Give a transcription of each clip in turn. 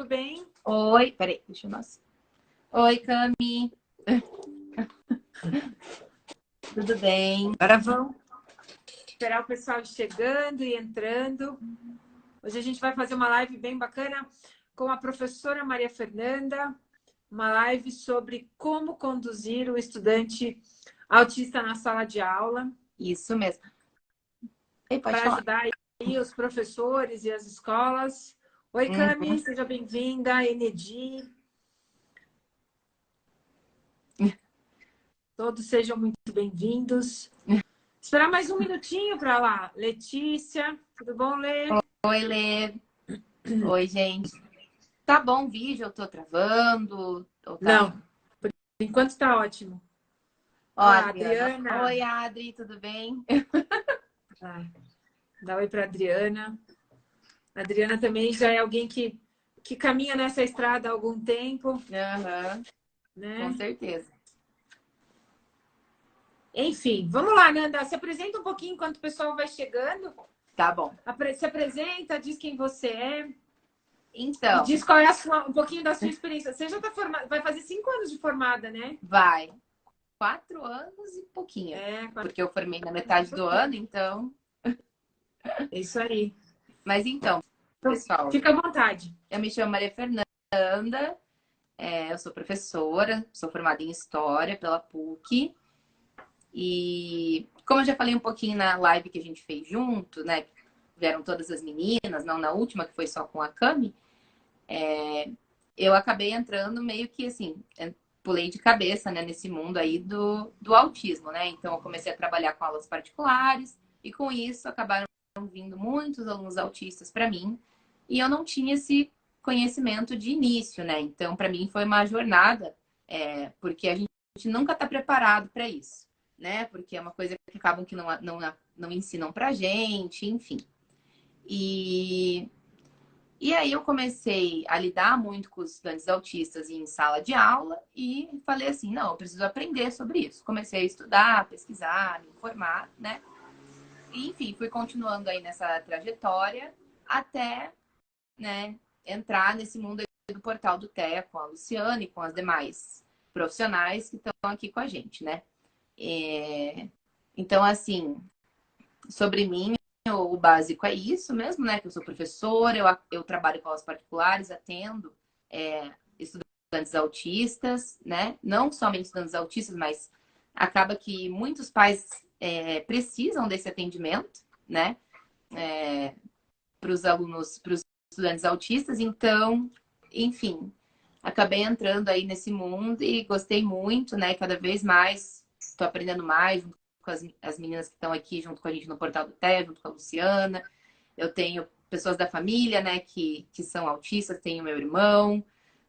tudo bem? Oi, peraí, deixa eu mostrar. Oi, Cami. Tudo bem? Agora vamos esperar o pessoal chegando e entrando. Hoje a gente vai fazer uma live bem bacana com a professora Maria Fernanda, uma live sobre como conduzir o estudante autista na sala de aula. Isso mesmo. Ei, pode para falar. ajudar aí os professores e as escolas. Oi, Cami, seja bem-vinda. Enedi. Todos sejam muito bem-vindos. Esperar mais um minutinho para lá. Letícia, tudo bom, Lê? Oi, Lê. Oi, gente. Tá bom o vídeo? Eu tô travando? Ou tá... Não, por enquanto está ótimo. Ó, Olá, Adriana. Adriana. Oi, Adri, tudo bem? Dá oi para Adriana. A Adriana também já é alguém que caminha nessa estrada há algum tempo. Aham, Né? com certeza. Enfim, vamos lá, Nanda. Se apresenta um pouquinho enquanto o pessoal vai chegando. Tá bom. Se apresenta, diz quem você é. Então, E diz qual é um pouquinho da sua experiência. Você já está formada, vai fazer 5 anos de formada, né? vai. 4 anos e pouquinho. É, Porque eu formei na metade do ano, então... é isso aí. Mas então, Então, pessoal, fica à vontade. eu me chamo Maria Fernanda, eu sou professora, sou formada em História pela PUC. E como eu já falei um pouquinho na live que a gente fez junto, né? Vieram todas as meninas, não na última, que foi só com a Cami. Eu acabei entrando meio que assim, pulei de cabeça, né, nesse mundo aí do autismo, né? Então eu comecei a trabalhar com aulas particulares e com isso acabaram vindo muitos alunos autistas para mim e eu não tinha esse conhecimento de início, né? Então para mim foi uma jornada, porque a gente nunca está preparado para isso, né? Porque é uma coisa que acabam que não ensinam pra gente, enfim. E aí eu comecei a lidar muito com os estudantes autistas em sala de aula e falei assim, não, eu preciso aprender sobre isso. Comecei a estudar, pesquisar, me informar, né? E, enfim, fui continuando aí nessa trajetória até, né, entrar nesse mundo aí do Portal do TEA com a Luciana e com as demais profissionais que estão aqui com a gente, né? Então, assim, sobre mim, o básico é isso mesmo, né? Que eu sou professora, eu trabalho com aulas particulares, atendo estudantes autistas, né? Não somente estudantes autistas, mas acaba que muitos pais precisam desse atendimento, né? Para os alunos, para os estudantes autistas. Então, enfim, acabei entrando aí nesse mundo e gostei muito, né? Cada vez mais estou aprendendo mais junto com as meninas que estão aqui junto com a gente no Portal do TEA, junto com a Luciana. Eu tenho pessoas da família, né, que são autistas, tenho meu irmão,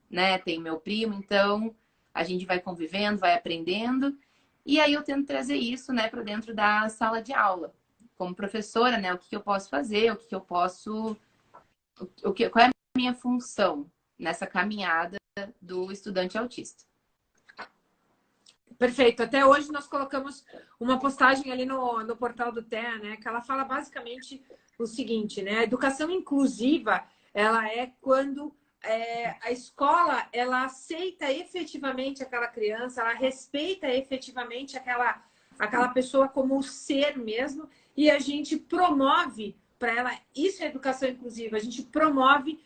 né, tenho meu primo, então a gente vai convivendo, vai aprendendo. E aí eu tento trazer isso, né, para dentro da sala de aula. Como professora, né, o que eu posso fazer, o que eu posso... qual é a minha função nessa caminhada do estudante autista. Perfeito. Até hoje nós colocamos uma postagem ali no portal do TEA, né? Que ela fala basicamente o seguinte, né? A educação inclusiva, ela é quando a escola, ela aceita efetivamente aquela criança, ela respeita efetivamente aquela pessoa como ser mesmo, e a gente promove para ela, isso é educação inclusiva, a gente promove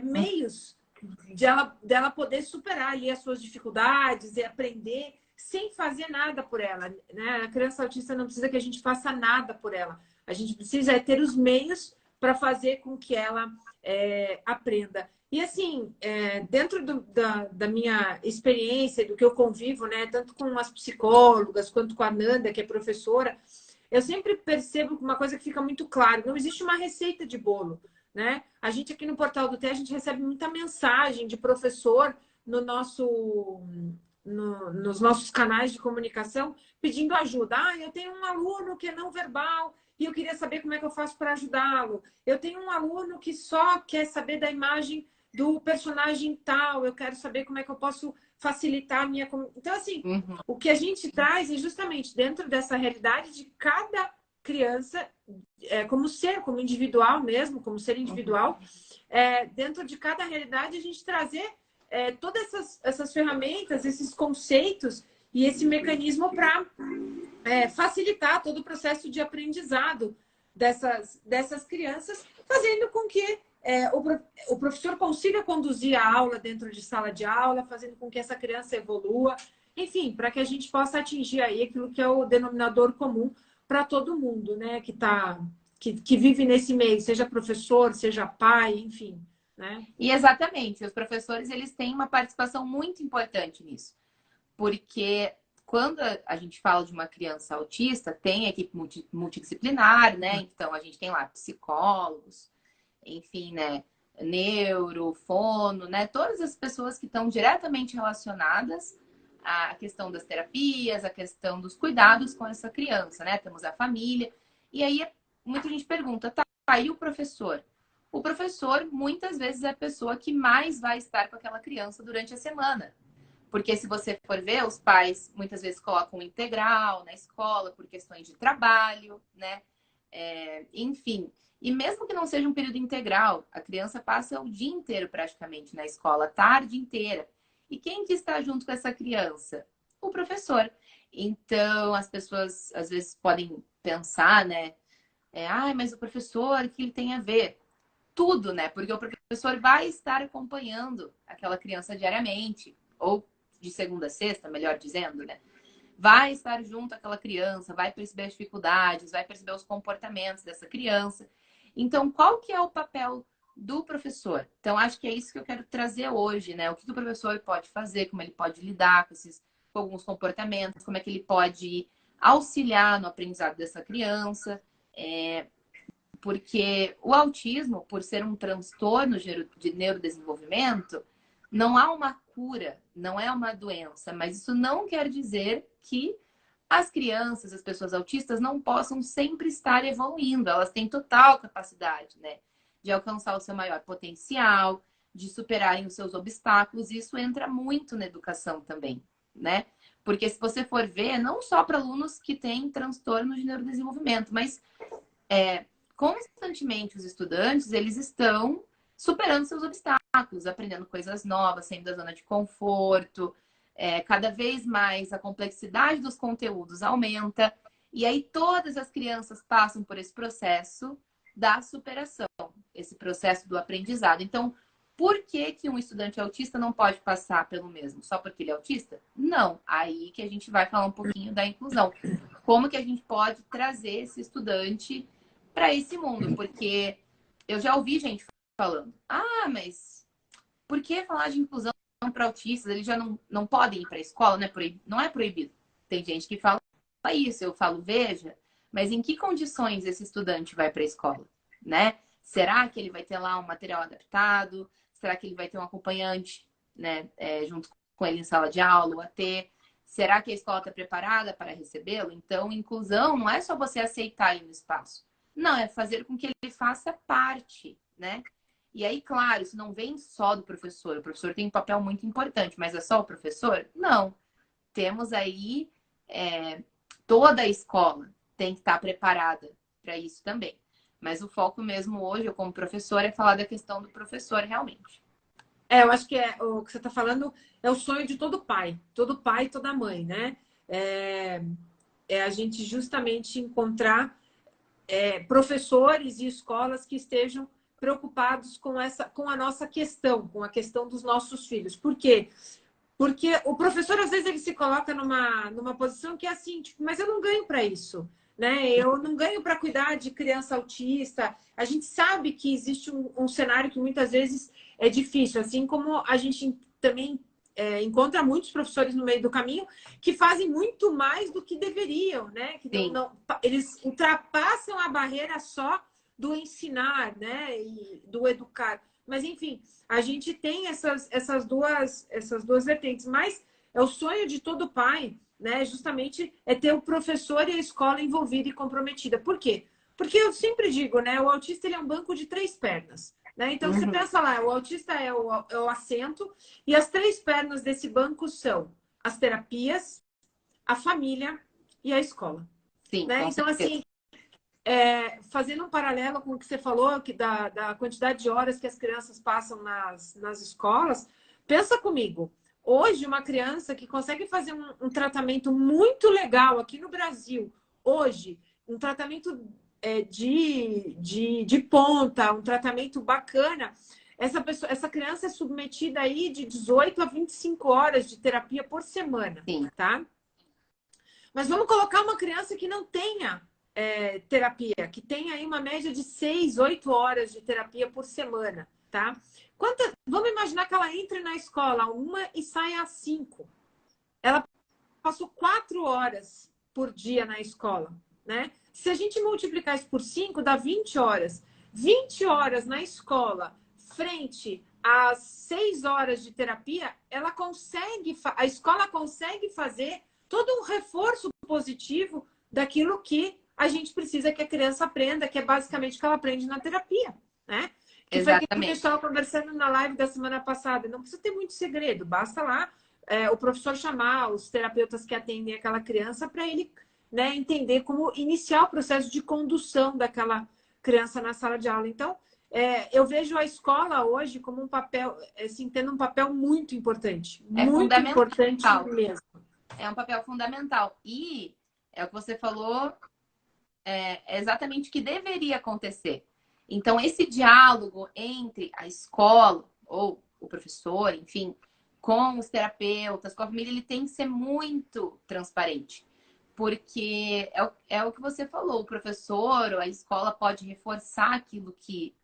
meios dela poder superar ali as suas dificuldades e aprender sem fazer nada por ela, né? A criança autista não precisa que a gente faça nada por ela. A gente precisa ter os meios para fazer com que ela aprenda. E assim, dentro da minha experiência, do que eu convivo, né, tanto com as psicólogas quanto com a Nanda, que é professora, eu sempre percebo uma coisa que fica muito clara: não existe uma receita de bolo, né? A gente aqui no Portal do TEA, a gente recebe muita mensagem de professor nos nossos canais de comunicação pedindo ajuda. Eu tenho um aluno que é não verbal e eu queria saber como é que eu faço para ajudá-lo. Eu tenho um aluno que só quer saber da imagem do personagem tal, eu quero saber como é que eu posso facilitar a minha... Então, assim, o que a gente traz é justamente dentro dessa realidade de cada criança, como ser, como individual mesmo, como ser individual, dentro de cada realidade, a gente trazer todas essas ferramentas, esses conceitos e esse mecanismo para facilitar todo o processo de aprendizado dessas crianças, fazendo com que o professor consiga conduzir a aula dentro de sala de aula, fazendo com que essa criança evolua, enfim, para que a gente possa atingir aí aquilo que é o denominador comum para todo mundo, né, que vive nesse meio, seja professor, seja pai, enfim, né? E exatamente, os professores, eles têm uma participação muito importante nisso, porque quando a gente fala de uma criança autista, tem equipe multidisciplinar, né? Então, a gente tem lá psicólogos, enfim, né? Neuro, fono, né? Todas as pessoas que estão diretamente relacionadas à questão das terapias, à questão dos cuidados com essa criança, né? Temos a família. E aí, muita gente pergunta, tá, e o professor? O professor, muitas vezes, é a pessoa que mais vai estar com aquela criança durante a semana. Porque se você for ver, os pais muitas vezes colocam integral na escola por questões de trabalho, né? Enfim. E mesmo que não seja um período integral, a criança passa o dia inteiro praticamente na escola, a tarde inteira. E quem que está junto com essa criança? O professor. Então, as pessoas às vezes podem pensar, né? Mas o professor, o que ele tem a ver? Tudo, né? Porque o professor vai estar acompanhando aquela criança diariamente, ou de segunda a sexta, melhor dizendo, né? Vai estar junto àquela criança, vai perceber as dificuldades, vai perceber os comportamentos dessa criança. Então, qual que é o papel do professor? Então, acho que é isso que eu quero trazer hoje, né? O que o professor pode fazer, como ele pode lidar com alguns comportamentos, como é que ele pode auxiliar no aprendizado dessa criança. Porque o autismo, por ser um transtorno de neurodesenvolvimento, não há uma cura, não é uma doença, mas isso não quer dizer que as crianças, as pessoas autistas não possam sempre estar evoluindo. Elas têm total capacidade, né, de alcançar o seu maior potencial, de superarem os seus obstáculos. E isso entra muito na educação também, né? Porque se você for ver, não só para alunos que têm transtorno de neurodesenvolvimento, mas constantemente os estudantes, eles estão superando seus obstáculos, aprendendo coisas novas, saindo da zona de conforto. Cada vez mais a complexidade dos conteúdos aumenta. E aí todas as crianças passam por esse processo da superação, esse processo do aprendizado. Então, por que que um estudante autista não pode passar pelo mesmo? Só porque ele é autista? Não. Aí que a gente vai falar um pouquinho da inclusão. Como que a gente pode trazer esse estudante para esse mundo? Porque eu já ouvi gente falando, mas por que falar de inclusão para autistas? Eles já não podem ir para a escola, não é proibido. Tem gente que fala isso, eu falo, veja, mas em que condições esse estudante vai para a escola, né? Será que ele vai ter lá um material adaptado? Será que ele vai ter um acompanhante, né, junto com ele em sala de aula, o AT? Será que a escola está preparada para recebê-lo? Então, inclusão não é só você aceitar ele no espaço. Não, é fazer com que ele faça parte, né? E aí, claro, isso não vem só do professor. O professor tem um papel muito importante, mas é só o professor? Não. Temos aí toda a escola tem que estar preparada para isso também. Mas o foco mesmo hoje, eu como professora, é falar da questão do professor realmente. Eu acho que o que você está falando é o sonho de todo pai e toda mãe, né? A gente justamente encontrar professores e escolas que estejam preocupados com a nossa questão, com a questão dos nossos filhos. Por quê? Porque o professor, às vezes, ele se coloca numa posição que é assim, tipo, mas eu não ganho para isso, né? Eu não ganho para cuidar de criança autista. A gente sabe que existe um cenário que muitas vezes é difícil, assim como a gente também encontra muitos professores no meio do caminho que fazem muito mais do que deveriam, né? Que eles ultrapassam a barreira só do ensinar, né? E do educar. Mas, enfim, a gente tem essas duas vertentes. Mas é o sonho de todo pai, né? Justamente é ter o professor e a escola envolvida e comprometida. Por quê? Porque eu sempre digo, né? O autista ele é um banco de 3 pernas. Né? Então, você pensa lá, o autista é o assento e as 3 pernas desse banco são as terapias, a família e a escola. Sim, né? com Então, certeza. assim, fazendo um paralelo com o que você falou, que da quantidade de horas que as crianças passam nas escolas, pensa comigo. Hoje, uma criança que consegue fazer um tratamento muito legal aqui no Brasil, hoje, um tratamento de ponta, um tratamento bacana, essa criança é submetida aí de 18 a 25 horas de terapia por semana, Sim. tá? Mas vamos colocar uma criança que não tenha terapia, que tenha aí uma média de 6, 8 horas de terapia por semana, tá? Vamos imaginar que ela entre na escola uma e saia às 5. Ela passou 4 horas por dia na escola, né? Se a gente multiplicar isso por 5, dá 20 horas. 20 horas na escola, frente às 6 horas de terapia, a escola consegue fazer todo um reforço positivo daquilo que a gente precisa que a criança aprenda, que é basicamente o que ela aprende na terapia, né? Que foi aquilo que a gente estava conversando na live da semana passada. Não precisa ter muito segredo, basta lá o professor chamar os terapeutas que atendem aquela criança para ele, né, entender como iniciar o processo de condução daquela criança na sala de aula. Então, eu vejo a escola hoje como um papel, assim, tendo um papel muito importante. Muito importante mesmo. É um papel fundamental. E é o que você falou, é exatamente o que deveria acontecer. Então, esse diálogo entre a escola ou o professor, enfim, com os terapeutas, com a família, ele tem que ser muito transparente. Porque é o que você falou, o professor ou a escola pode reforçar aquilo que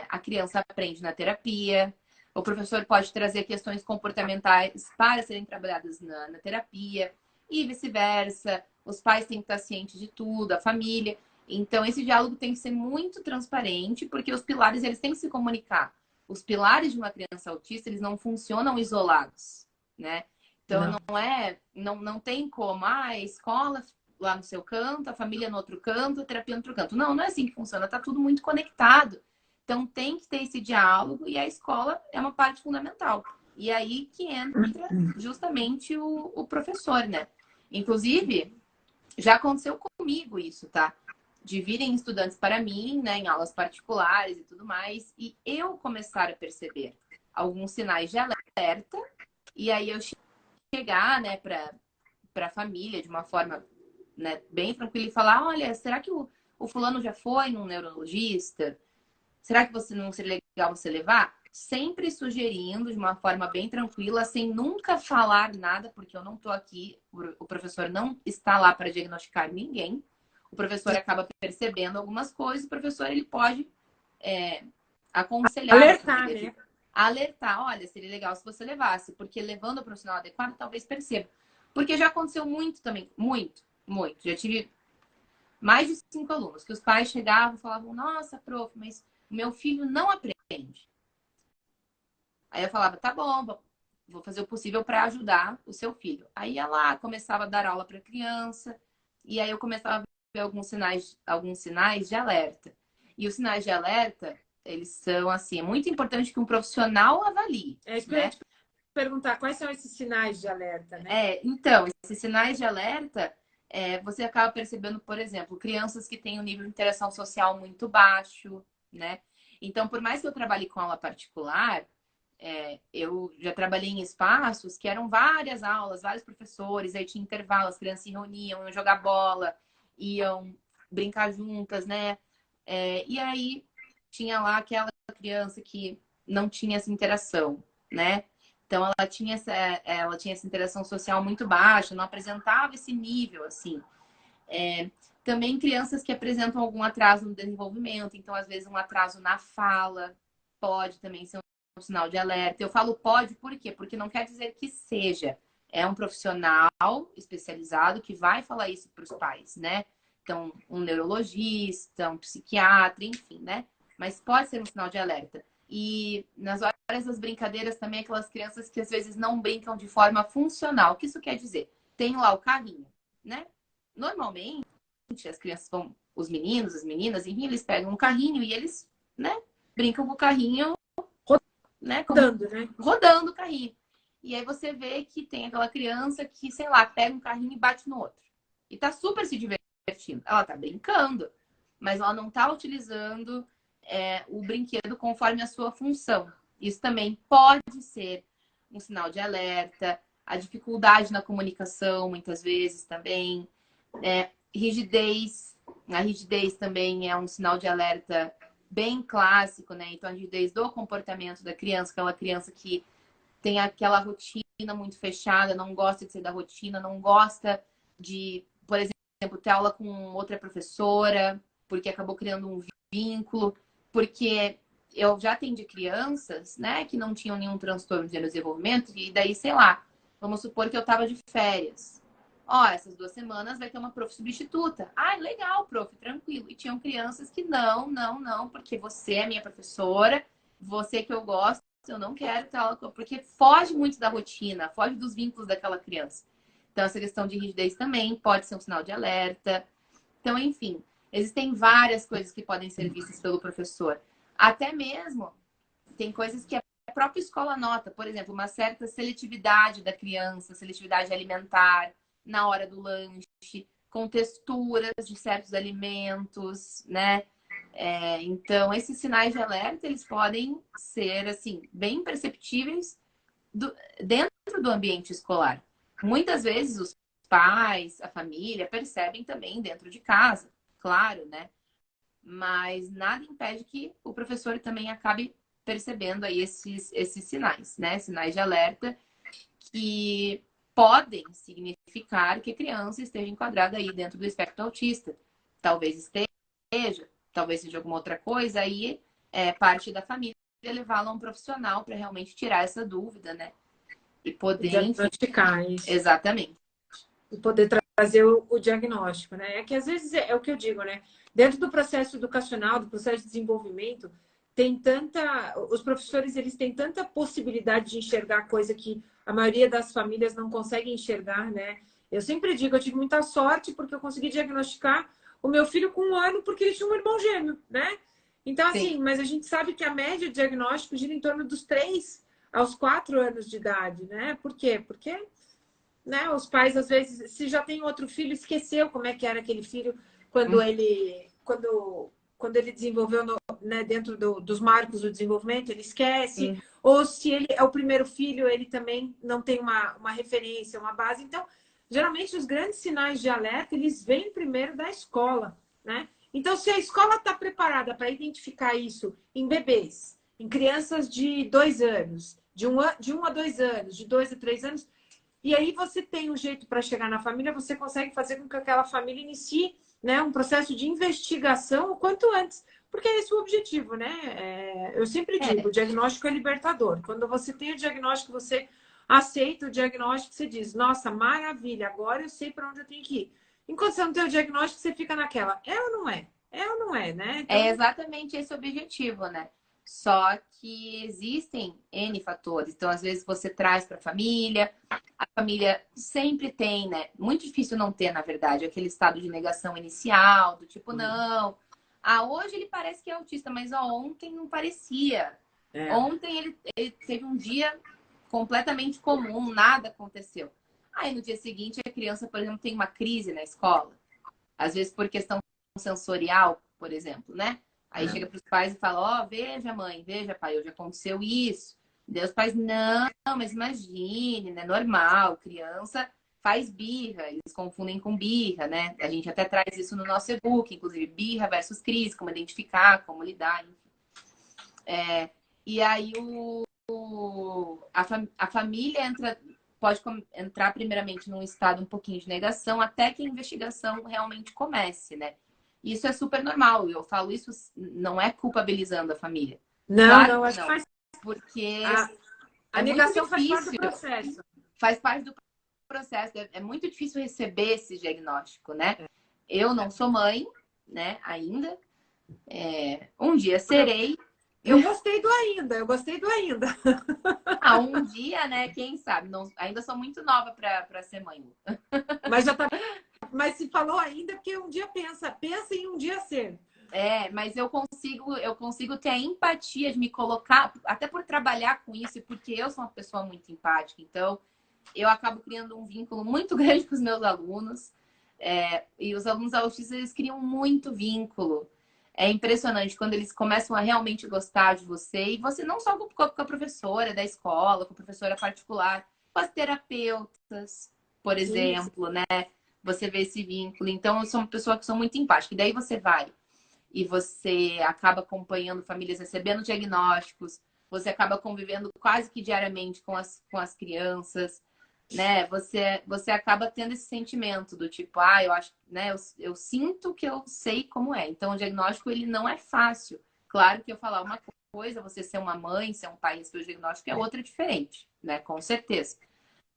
a criança aprende na terapia. O professor pode trazer questões comportamentais para serem trabalhadas na terapia e vice-versa. Os pais têm que estar cientes de tudo, a família. Então, esse diálogo tem que ser muito transparente, porque os pilares eles têm que se comunicar. Os pilares de uma criança autista, eles não funcionam isolados, né? Então, não tem como a escola lá no seu canto, a família no outro canto, a terapia no outro canto. Não é assim que funciona. Tá tudo muito conectado. Então, tem que ter esse diálogo e a escola é uma parte fundamental. E aí que entra justamente o professor, né? Inclusive, já aconteceu comigo isso, tá? De virem estudantes para mim, né, em aulas particulares e tudo mais, e eu começar a perceber alguns sinais de alerta, e aí eu chegar, né, para a família de uma forma, né, bem tranquila e falar: olha, será que o fulano já foi num neurologista? Será que não seria legal você levar? Sempre sugerindo de uma forma bem tranquila, sem nunca falar nada, porque eu não estou aqui, o professor não está lá para diagnosticar ninguém. O professor acaba percebendo algumas coisas, o professor ele pode aconselhar. Alertar, né? Alertar, olha, seria legal se você levasse, porque levando o profissional adequado, talvez perceba. Porque já aconteceu muito também, muito. Já tive mais de 5 alunos, que os pais chegavam e falavam: nossa, prof, mas meu filho não aprende. Aí eu falava: tá bom, vou fazer o possível para ajudar o seu filho. Aí ela começava a dar aula para a criança, e aí eu começava a ver alguns sinais de alerta. E os sinais de alerta, eles são assim, é muito importante que um profissional avalie. Isso que eu ia te perguntar, quais são esses sinais de alerta, né? Então, esses sinais de alerta, você acaba percebendo, por exemplo, crianças que têm um nível de interação social muito baixo, né? Então, por mais que eu trabalhe com aula particular, eu já trabalhei em espaços que eram várias aulas, vários professores, aí tinha intervalo, as crianças se reuniam, iam jogar bola, iam brincar juntas, né? E aí tinha lá aquela criança que não tinha essa interação, né? Então ela tinha essa interação social muito baixa, não apresentava esse nível, assim. Também crianças que apresentam algum atraso no desenvolvimento, então às vezes um atraso na fala pode também ser um sinal de alerta. Eu falo pode por quê? Porque não quer dizer que seja. É um profissional especializado que vai falar isso para os pais, né? Então, um neurologista, um psiquiatra, enfim, né? Mas pode ser um sinal de alerta. E nas horas das brincadeiras também, aquelas crianças que às vezes não brincam de forma funcional. O que isso quer dizer? Tem lá o carrinho, né? Normalmente, as crianças vão, os meninos, as meninas, enfim, eles pegam um carrinho e eles, né, brincam com o carrinho, né? Rodando o carrinho. E aí você vê que tem aquela criança que, sei lá, pega um carrinho e bate no outro. E tá super se divertindo. Ela tá brincando. mas ela não está utilizando o brinquedo conforme a sua função. Isso também pode ser um sinal de alerta, a dificuldade na comunicação, muitas vezes também, rigidez. A rigidez também é um sinal de alerta bem clássico, né? Então, a rigidez do comportamento da criança, aquela criança que tem aquela rotina muito fechada, não gosta de sair da rotina, não gosta de, por exemplo, ter aula com outra professora, porque acabou criando um vínculo, porque eu já atendi crianças, né, que não tinham nenhum transtorno de desenvolvimento, e daí, sei lá, vamos supor que eu tava de férias. Ó, essas 2 semanas vai ter uma prof substituta. Ah, legal, prof, tranquilo. E tinham crianças que não, porque você é minha professora, você que eu gosto, eu não quero ter aula, porque foge muito da rotina, foge dos vínculos daquela criança. Então, essa questão de rigidez também pode ser um sinal de alerta. Então, enfim, existem várias coisas que podem ser vistas pelo professor. Até mesmo, tem coisas que a própria escola nota. Por exemplo, uma certa seletividade da criança, seletividade alimentar na hora do lanche, com texturas de certos alimentos, né? Então, esses sinais de alerta, eles podem ser, assim, bem perceptíveis dentro do ambiente escolar. Muitas vezes os pais, a família, percebem também dentro de casa, claro, né? Mas nada impede que o professor também acabe percebendo aí esses sinais, né? Sinais de alerta que podem significar que a criança esteja enquadrada aí dentro do espectro autista. Talvez esteja, talvez seja alguma outra coisa, aí parte da família levá-la a um profissional para realmente tirar essa dúvida, né? E poder, diagnosticar isso. Exatamente. E poder trazer o diagnóstico, né? É que às vezes é o que eu digo, né? Dentro do processo educacional, do processo de desenvolvimento, os professores, eles têm tanta possibilidade de enxergar coisa que a maioria das famílias não consegue enxergar, né? Eu sempre digo, eu tive muita sorte porque eu consegui diagnosticar o meu filho com 1 ano porque ele tinha um irmão gêmeo, né? Então, assim, Sim. mas a gente sabe que a média de diagnóstico gira em torno dos 3 aos 4 anos de idade, né? Por quê? Porque, né, os pais, às vezes, se já tem outro filho, esqueceu como é que era aquele filho quando ele desenvolveu né, dentro dos marcos do desenvolvimento, ele esquece. Ou se ele é o primeiro filho, ele também não tem uma referência, uma base. Então, geralmente, os grandes sinais de alerta, eles vêm primeiro da escola, né? Então, se a escola está preparada para identificar isso em bebês, em crianças de 2 anos, de 1 a 2 anos, de 2 a 3 anos, e aí você tem um jeito para chegar na família, você consegue fazer com que aquela família inicie, né, um processo de investigação o quanto antes. Porque é esse o objetivo, né? Eu sempre digo, o diagnóstico é libertador. Quando você tem o diagnóstico, você aceita o diagnóstico, você diz, nossa, maravilha, agora eu sei para onde eu tenho que ir. Enquanto você não tem o diagnóstico, você fica naquela, é ou não é? É ou não é, né? Então... É exatamente esse o objetivo, né? Só que existem N fatores. Então, às vezes, você traz para a família sempre tem, né? Muito difícil não ter, na verdade, aquele estado de negação inicial, do tipo, não. Ah, hoje ele parece que é autista, mas ontem não parecia. Ontem ele teve um dia completamente comum, nada aconteceu. Aí, no dia seguinte, a criança, por exemplo, tem uma crise na escola. Às vezes, por questão sensorial, por exemplo, né? Aí chega para os pais e fala, ó, veja mãe, veja pai, hoje aconteceu isso. Daí os pais, não, mas imagine, né? Normal, criança faz birra, eles confundem com birra, né? A gente até traz isso no nosso e-book, inclusive, birra versus crise, como identificar, como lidar, enfim. E aí a família pode entrar primeiramente num estado um pouquinho de negação até que a investigação realmente comece, né? Isso é super normal. Eu falo isso, não é culpabilizando a família. Não, claro não, acho que faz... Porque a negação faz parte do processo. Faz parte do processo. É muito difícil receber esse diagnóstico, né? Eu não sou mãe, né, ainda. Um dia serei. Eu gostei do ainda. Um dia, né? Quem sabe? Não, ainda sou muito nova para ser mãe. Mas se falou ainda, porque um dia pensa em um dia ser. Mas eu consigo ter a empatia de me colocar, até por trabalhar com isso, e porque eu sou uma pessoa muito empática. Então, eu acabo criando um vínculo muito grande com os meus alunos. E os alunos autistas, eles criam muito vínculo. É impressionante quando eles começam a realmente gostar de você. E você não só com a professora da escola, com a professora particular, com as terapeutas, por Sim, exemplo, né? Você vê esse vínculo. Então, eu sou uma pessoa que sou muito empática. E daí você vai e você acaba acompanhando famílias, recebendo diagnósticos, você acaba convivendo quase que diariamente com as crianças, né? Você acaba tendo esse sentimento do tipo, eu acho, né? Eu sinto que eu sei como é. Então, o diagnóstico, ele não é fácil. Claro que eu falar uma coisa, você ser uma mãe, ser um pai, receber o diagnóstico é outra diferente, né? Com certeza.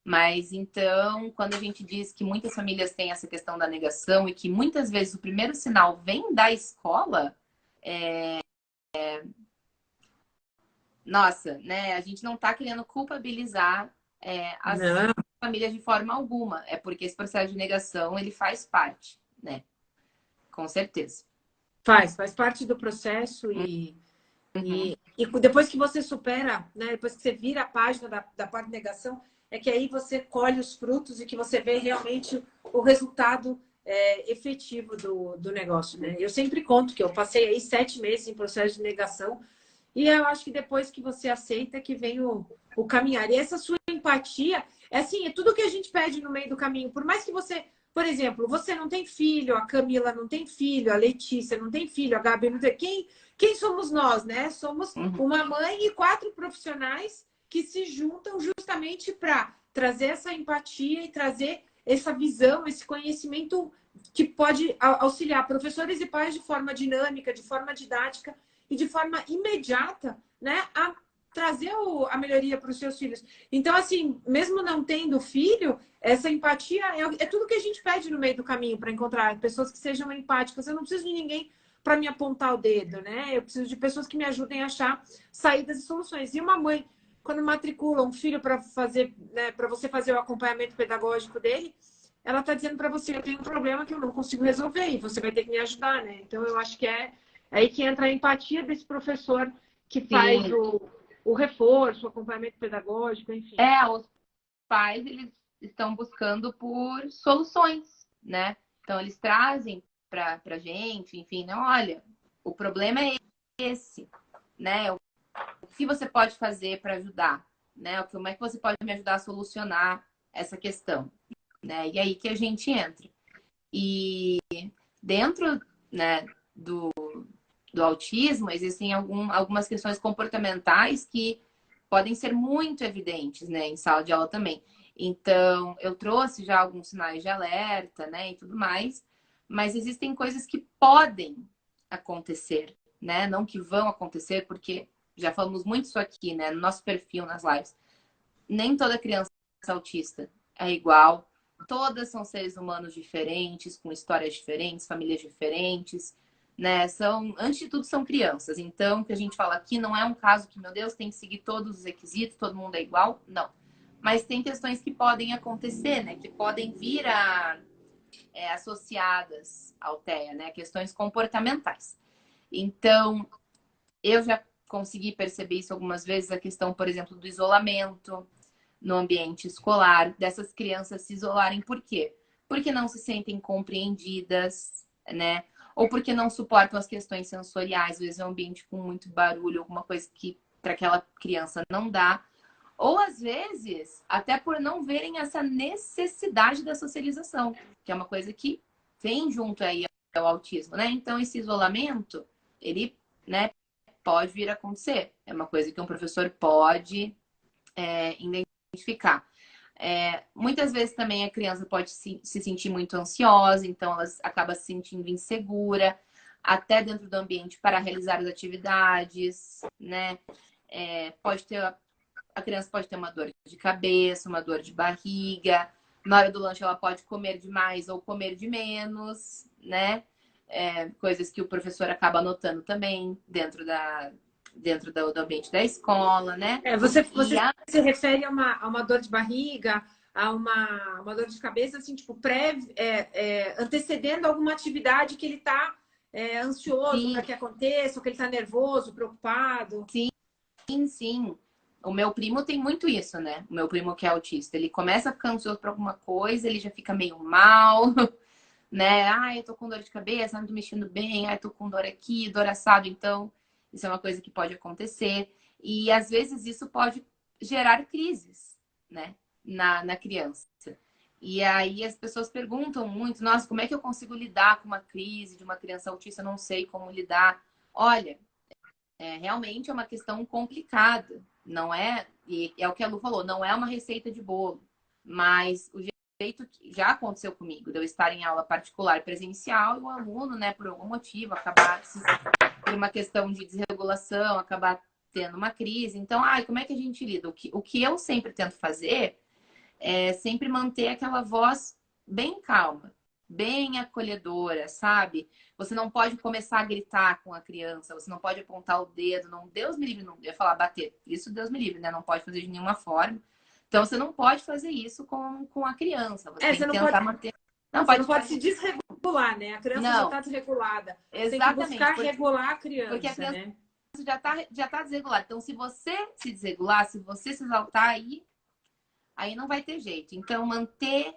Mas então, quando a gente diz que muitas famílias têm essa questão da negação e que muitas vezes o primeiro sinal vem da escola, nossa, né? A gente não está querendo culpabilizar as não, famílias de forma alguma. É porque esse processo de negação, ele faz parte, né? Com certeza. faz parte do processo Uhum. e depois que você supera, né, depois que você vira a página da parte de negação, é que aí você colhe os frutos e que você vê realmente o resultado efetivo do negócio, né? Eu sempre conto que eu passei aí 7 meses em processo de negação e eu acho que depois que você aceita que vem o caminhar. E essa sua empatia, é assim, é tudo que a gente pede no meio do caminho. Por mais que você, por exemplo, você não tem filho, a Camila não tem filho, a Letícia não tem filho, a Gabi não tem. Quem somos nós, né? Somos Uhum. uma mãe e 4 profissionais que se juntam justamente para trazer essa empatia e trazer essa visão, esse conhecimento que pode auxiliar professores e pais de forma dinâmica, de forma didática e de forma imediata, né, a trazer a melhoria para os seus filhos. Então, assim, mesmo não tendo filho, essa empatia é tudo que a gente pede no meio do caminho para encontrar pessoas que sejam empáticas. Eu não preciso de ninguém para me apontar o dedo, né? Eu preciso de pessoas que me ajudem a achar saídas e soluções. E uma mãe, quando matricula um filho para fazer, né, para você fazer o acompanhamento pedagógico dele, ela está dizendo para você, eu tenho um problema que eu não consigo resolver e você vai ter que me ajudar, né? Então, eu acho que é aí que entra a empatia desse professor que faz Sim. o reforço, o acompanhamento pedagógico, enfim. Os pais, eles estão buscando por soluções, né? Então, eles trazem para gente, enfim, não, olha, o problema é esse, né? O que você pode fazer para ajudar, né? Como é que você pode me ajudar a solucionar essa questão, né? E aí que a gente entra. E dentro, né, do autismo, existem algumas questões comportamentais que podem ser muito evidentes, né, em sala de aula também. Então, eu trouxe já alguns sinais de alerta, né, e tudo mais, mas existem coisas que podem acontecer, né, não que vão acontecer, porque já falamos muito isso aqui, né, no nosso perfil, nas lives. Nem toda criança autista é igual, todas são seres humanos diferentes, com histórias diferentes, famílias diferentes, né? Antes de tudo, são crianças. Então, o que a gente fala aqui não é um caso que, meu Deus, tem que seguir todos os requisitos, todo mundo é igual. Não. Mas tem questões que podem acontecer, né? Que podem vir associadas ao TEA, né? Questões comportamentais. Então, eu já consegui perceber isso algumas vezes, a questão, por exemplo, do isolamento no ambiente escolar, dessas crianças se isolarem. Por quê? Porque não se sentem compreendidas, né? Ou porque não suportam as questões sensoriais, às vezes é um ambiente com muito barulho, alguma coisa que para aquela criança não dá. Ou às vezes, até por não verem essa necessidade da socialização, que é uma coisa que vem junto aí ao autismo, né? Então, esse isolamento, ele, né, pode vir a acontecer. É uma coisa que um professor pode identificar. Muitas vezes também a criança pode se sentir muito ansiosa, então ela acaba se sentindo insegura, até dentro do ambiente para realizar as atividades, né? A criança pode ter uma dor de cabeça, uma dor de barriga. Na hora do lanche ela pode comer demais ou comer de menos, né? Coisas que o professor acaba anotando também dentro do ambiente da escola, né? Você se refere a uma dor de barriga, a uma dor de cabeça, assim, tipo, antecedendo alguma atividade que ele está ansioso para Sim, que aconteça, ou que ele está nervoso, preocupado. sim, sim. O meu primo tem muito isso, né? O meu primo que é autista. Ele começa a ficar ansioso por alguma coisa, ele já fica meio mal, né? Ah, eu tô com dor de cabeça, não tô mexendo bem, ah, eu tô com dor aqui, dor assado, então isso é uma coisa que pode acontecer. E às vezes isso pode gerar crises, né, na criança. E aí as pessoas perguntam muito, nossa, como é que eu consigo lidar com uma crise de uma criança autista? Eu não sei como lidar. Olha, realmente é uma questão complicada, não é? E é o que a Lu falou, não é uma receita de bolo, mas o jeito que já aconteceu comigo, de eu estar em aula particular presencial e o aluno, né, por algum motivo, acabar por uma questão de desregulação, acabar tendo uma crise. Então, como é que a gente lida? O que eu sempre tento fazer é sempre manter aquela voz bem calma, bem acolhedora, sabe? Você não pode começar a gritar com a criança, você não pode apontar o dedo, não, Deus me livre, não, eu ia falar bater, isso Deus me livre, né? Não pode fazer de nenhuma forma. Então, você não pode fazer isso com a criança, você tem Você que não tentar pode, manter. Não você pode não pode ficar. se desregular, né? A criança já Não, está desregulada. Você tem que exatamente, buscar regular a porque a criança, criança né? já tá desregulada. Então, se você se desregular, se você se exaltar, aí não vai ter jeito. Então, manter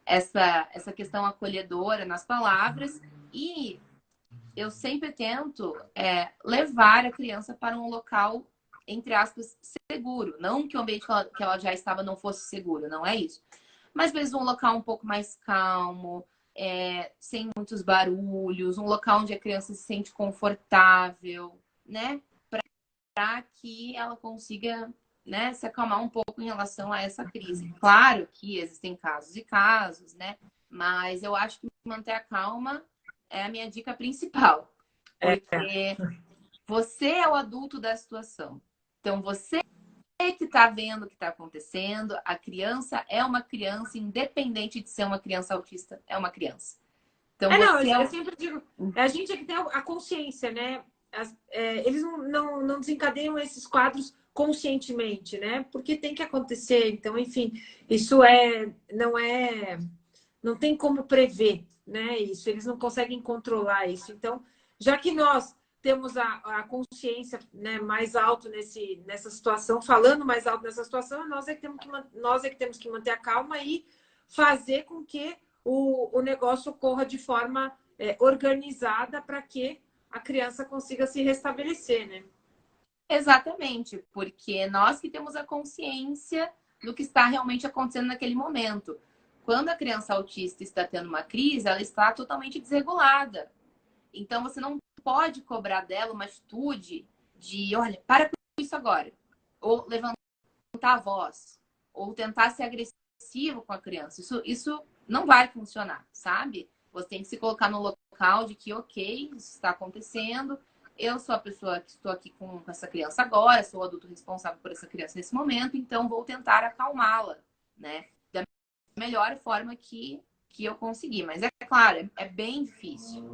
essa questão acolhedora nas palavras e eu sempre tento levar a criança para um local, entre aspas, seguro. Não que o ambiente que ela já estava não fosse seguro, não é isso. Mas, às vezes, um local um pouco mais calmo, sem muitos barulhos, um local onde a criança se sente confortável, né? Para que ela consiga, né, se acalmar um pouco em relação a essa crise. Claro que existem casos e casos, né? Mas eu acho que manter a calma é a minha dica principal. Porque você é o adulto da situação. Então, você que está vendo o que está acontecendo, a criança é uma criança, independente de ser uma criança autista, é uma criança. Então, Não, você eu sempre digo, a gente é que tem a consciência, né? Eles não desencadeiam esses quadros conscientemente, né? Porque tem que acontecer. Então, enfim, isso não tem como prever, né? Isso, eles não conseguem controlar isso. Então, já que nós temos a consciência, né, mais alto nessa situação, falando mais alto nessa situação, nós é que temos que manter a calma e fazer com que o negócio ocorra de forma organizada para que a criança consiga se restabelecer, né? Exatamente, porque nós que temos a consciência do que está realmente acontecendo naquele momento. Quando a criança autista está tendo uma crise, ela está totalmente desregulada. Então, você não pode cobrar dela uma atitude de, olha, para com isso agora. Ou levantar a voz. Ou tentar ser agressivo com a criança. Isso não vai funcionar, sabe? Você tem que se colocar no local de que, ok, isso está acontecendo. Eu sou a pessoa que estou aqui com essa criança agora, sou o adulto responsável por essa criança nesse momento, então vou tentar acalmá-la, né? Da melhor forma que eu conseguir. Mas é claro, é bem difícil.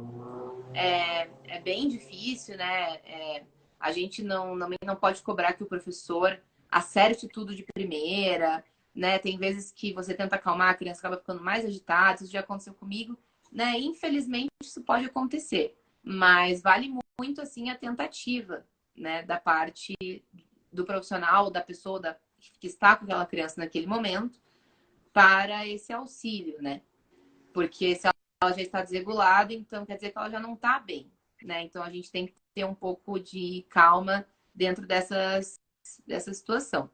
É bem difícil, né? A gente não pode cobrar que o professor acerte tudo de primeira, né? Tem vezes que você tenta acalmar, a criança acaba ficando mais agitada, isso já aconteceu comigo, né? Infelizmente, isso pode acontecer. Mas vale muito, assim, a tentativa, né? Da parte do profissional, da pessoa que está com aquela criança naquele momento, para esse auxílio, né? Porque se ela já está desregulada, então quer dizer que ela já não está bem, né? Então a gente tem que ter um pouco de calma dentro dessa situação.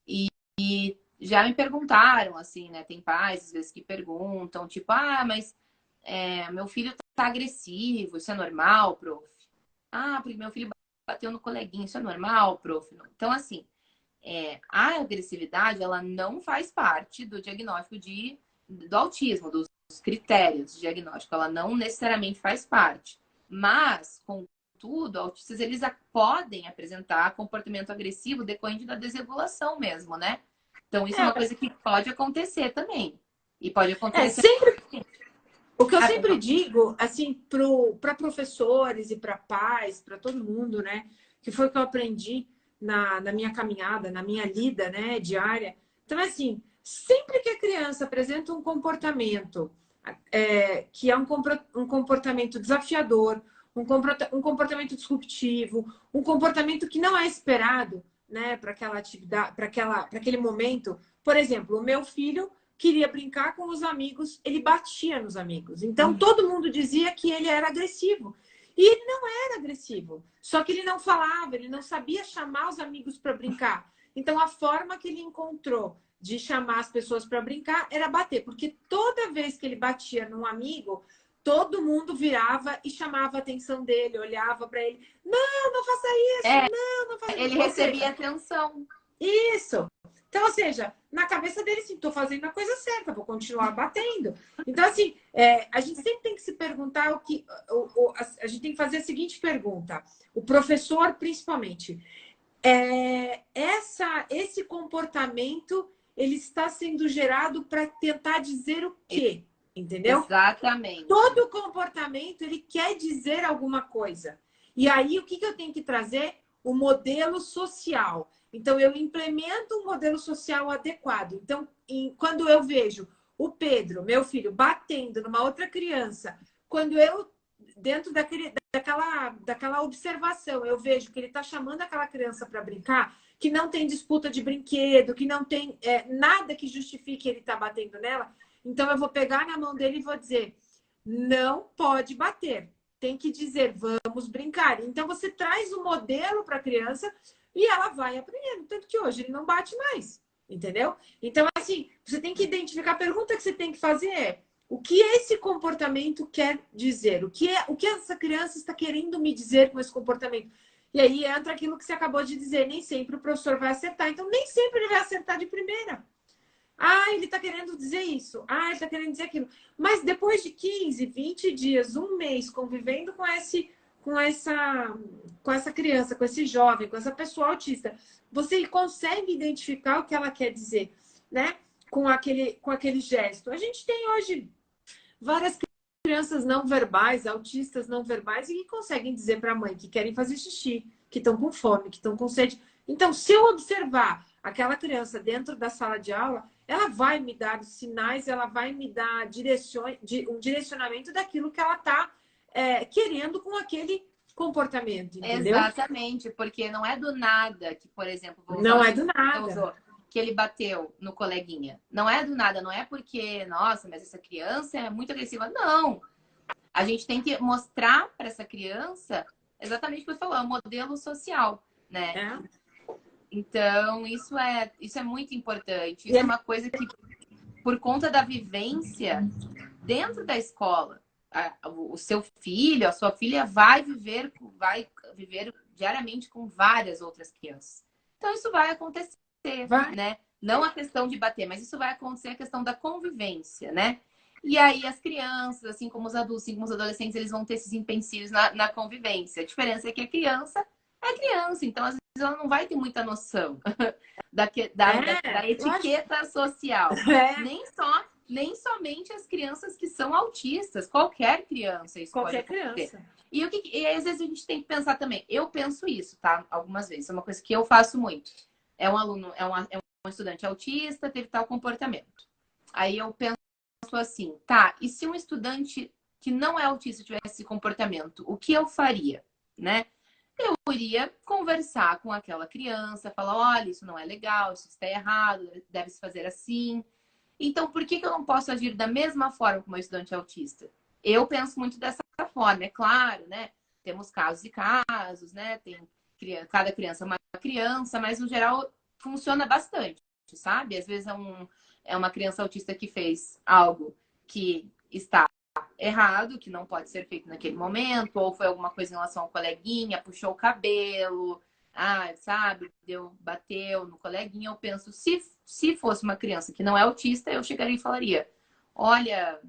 E já me perguntaram, assim, né? Tem pais, às vezes, que perguntam, tipo, mas meu filho tá agressivo, isso é normal, prof? Porque meu filho bateu no coleguinha, isso é normal, prof? Então, assim, a agressividade, ela não faz parte do diagnóstico do autismo, dos critérios de diagnóstico. Ela não necessariamente faz parte. Mas, contudo, autistas, eles podem apresentar comportamento agressivo decorrente da desregulação mesmo, né? Então, isso é uma coisa que pode acontecer também. E pode acontecer... O que eu sempre digo, assim, para professores e para pais, para todo mundo, né? Que foi o que eu aprendi na minha caminhada, na minha lida, né, diária. Então, assim, sempre que a criança apresenta um comportamento que é um comportamento desafiador, um comportamento disruptivo, um comportamento que não é esperado, né, para aquela atividade, para aquele momento. Por exemplo, o meu filho queria brincar com os amigos, ele batia nos amigos. Então, todo mundo dizia que ele era agressivo. E ele não era agressivo. Só que ele não falava, ele não sabia chamar os amigos para brincar. Então, a forma que ele encontrou de chamar as pessoas para brincar era bater. Porque toda vez que ele batia num amigo, todo mundo virava e chamava a atenção dele, olhava para ele. Não, não faça isso, não faça isso. Ele recebia atenção. Isso. Então, ou seja, na cabeça dele, assim, estou fazendo a coisa certa, vou continuar batendo. Então, assim, a gente sempre tem que se perguntar o que... a gente tem que fazer a seguinte pergunta. O professor, principalmente. Esse comportamento, ele está sendo gerado para tentar dizer o quê? Entendeu? Exatamente. Todo comportamento, ele quer dizer alguma coisa. E aí, o que eu tenho que trazer? O modelo social. Então, eu implemento um modelo social adequado. Então, quando eu vejo o Pedro, meu filho, batendo numa outra criança, quando eu, dentro daquela observação, eu vejo que ele está chamando aquela criança para brincar, que não tem disputa de brinquedo, que não tem nada que justifique ele estar batendo nela, então eu vou pegar na mão dele e vou dizer, não pode bater. Tem que dizer, vamos brincar. Então, você traz o modelo para a criança e ela vai aprendendo. Tanto que hoje ele não bate mais, entendeu? Então, assim, você tem que identificar. A pergunta que você tem que fazer é, o que esse comportamento quer dizer? O que essa criança está querendo me dizer com esse comportamento? E aí entra aquilo que você acabou de dizer. Nem sempre o professor vai acertar. Então, nem sempre ele vai acertar de primeira. Ah, ele está querendo dizer isso. Ah, ele está querendo dizer aquilo. Mas depois de 15, 20 dias, um mês convivendo com essa criança, com esse jovem, com essa pessoa autista, você consegue identificar o que ela quer dizer, né? Com aquele gesto. A gente tem hoje várias crianças não verbais, autistas não verbais, e que conseguem dizer para a mãe que querem fazer xixi, que estão com fome, que estão com sede. Então, se eu observar aquela criança dentro da sala de aula, ela vai me dar os sinais, ela vai me dar um direcionamento daquilo que ela está querendo com aquele comportamento, entendeu? Exatamente, porque não é do nada que, por exemplo, não é do nada que ele bateu no coleguinha. Não é do nada, não é porque, nossa, mas essa criança é muito agressiva. Não. A gente tem que mostrar para essa criança exatamente o que você falou, o modelo social, né? Então, isso é muito importante. Isso é uma coisa que, por conta da vivência dentro da escola, o seu filho, a sua filha vai viver diariamente com várias outras crianças. Então, isso vai acontecer, né? Não a questão de bater, mas isso vai acontecer a questão da convivência, né? E aí as crianças, assim como os adultos, assim como os adolescentes, eles vão ter esses empecilhos na convivência. A diferença é que a criança é criança, então às vezes ela não vai ter muita noção da etiqueta social. Nem somente as crianças que são autistas, qualquer criança isso qualquer pode acontecer. criança. E às vezes a gente tem que pensar também. Eu penso isso, tá? Algumas vezes. É uma coisa que eu faço muito. É um aluno, é um estudante autista, teve tal comportamento. Aí eu penso assim, tá, e se um estudante que não é autista tivesse esse comportamento, o que eu faria, né? Eu iria conversar com aquela criança, falar, olha, isso não é legal, isso está errado, deve se fazer assim. Então, por que eu não posso agir da mesma forma como um estudante autista? Eu penso muito dessa forma, é claro, né? Temos casos e casos, né? Cada criança é uma criança, mas no geral funciona bastante, sabe? Às vezes é uma criança autista que fez algo que está errado, que não pode ser feito naquele momento, ou foi alguma coisa em relação ao coleguinha, puxou o cabelo, sabe, bateu no coleguinha. Eu penso, se fosse uma criança que não é autista, eu chegaria e falaria, olha,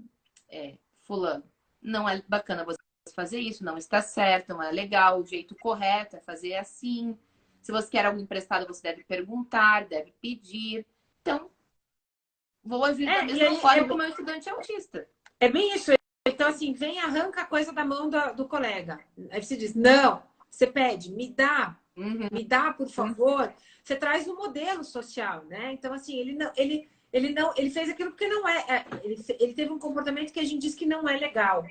fulano, não é bacana você fazer isso, não está certo, não é legal, o jeito correto é fazer assim. Se você quer algo emprestado, você deve perguntar, deve pedir. Então, vou agir da mesma forma como meu estudante autista. É bem isso. Então, assim, vem, arranca a coisa da mão do colega. Aí você diz, não, você pede, me dá, por favor. Você traz um modelo social, né? Então, assim, ele fez aquilo porque não ele teve um comportamento que a gente diz que não é legal.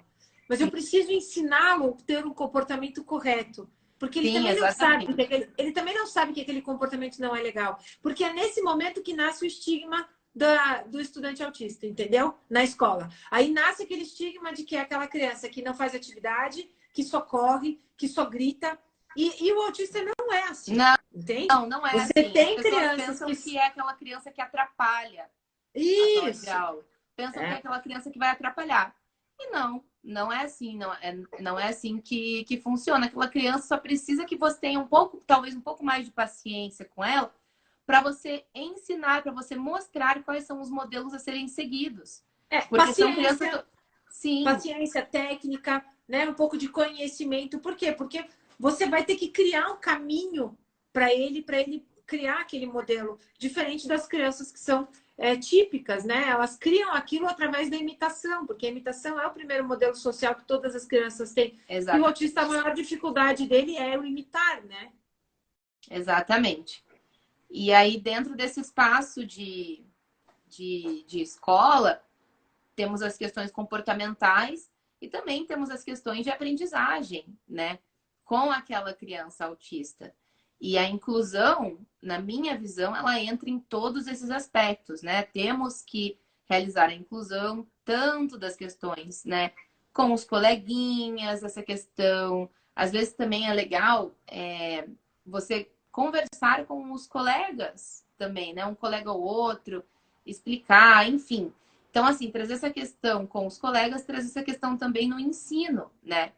Mas eu preciso ensiná-lo a ter um comportamento correto. Porque ele também não sabe que aquele comportamento não é legal. Porque é nesse momento que nasce o estigma do estudante autista, entendeu? Na escola. Aí nasce aquele estigma de que é aquela criança que não faz atividade, que só corre, que só grita. E o autista não é assim, Não, entende? não é Você assim. As tem pessoas crianças pensam que... que é aquela criança que atrapalha a sala de Isso! aula. Pensam que é É. aquela criança que vai atrapalhar. E não é assim, não é assim que funciona. Aquela criança só precisa que você tenha um pouco, talvez um pouco mais de paciência com ela, para você ensinar, para você mostrar quais são os modelos a serem seguidos. Porque são crianças. Paciência, Sim, paciência técnica, né? Um pouco de conhecimento. Por quê? Porque você vai ter que criar um caminho para ele criar aquele modelo, diferente das crianças que são típicas, né? Elas criam aquilo através da imitação, porque a imitação é o primeiro modelo social que todas as crianças têm. E o autista, a exatamente. maior dificuldade dele é o imitar, né? Exatamente. E aí, dentro desse espaço de escola, temos as questões comportamentais e também temos as questões de aprendizagem, né? Com aquela criança autista. E a inclusão, na minha visão, ela entra em todos esses aspectos, né? Temos que realizar a inclusão tanto das questões, né? Com os coleguinhas, essa questão. Às vezes também é legal você conversar com os colegas também, né? Um colega ou outro, explicar, enfim. Então, assim, trazer essa questão com os colegas, trazer essa questão também no ensino, né?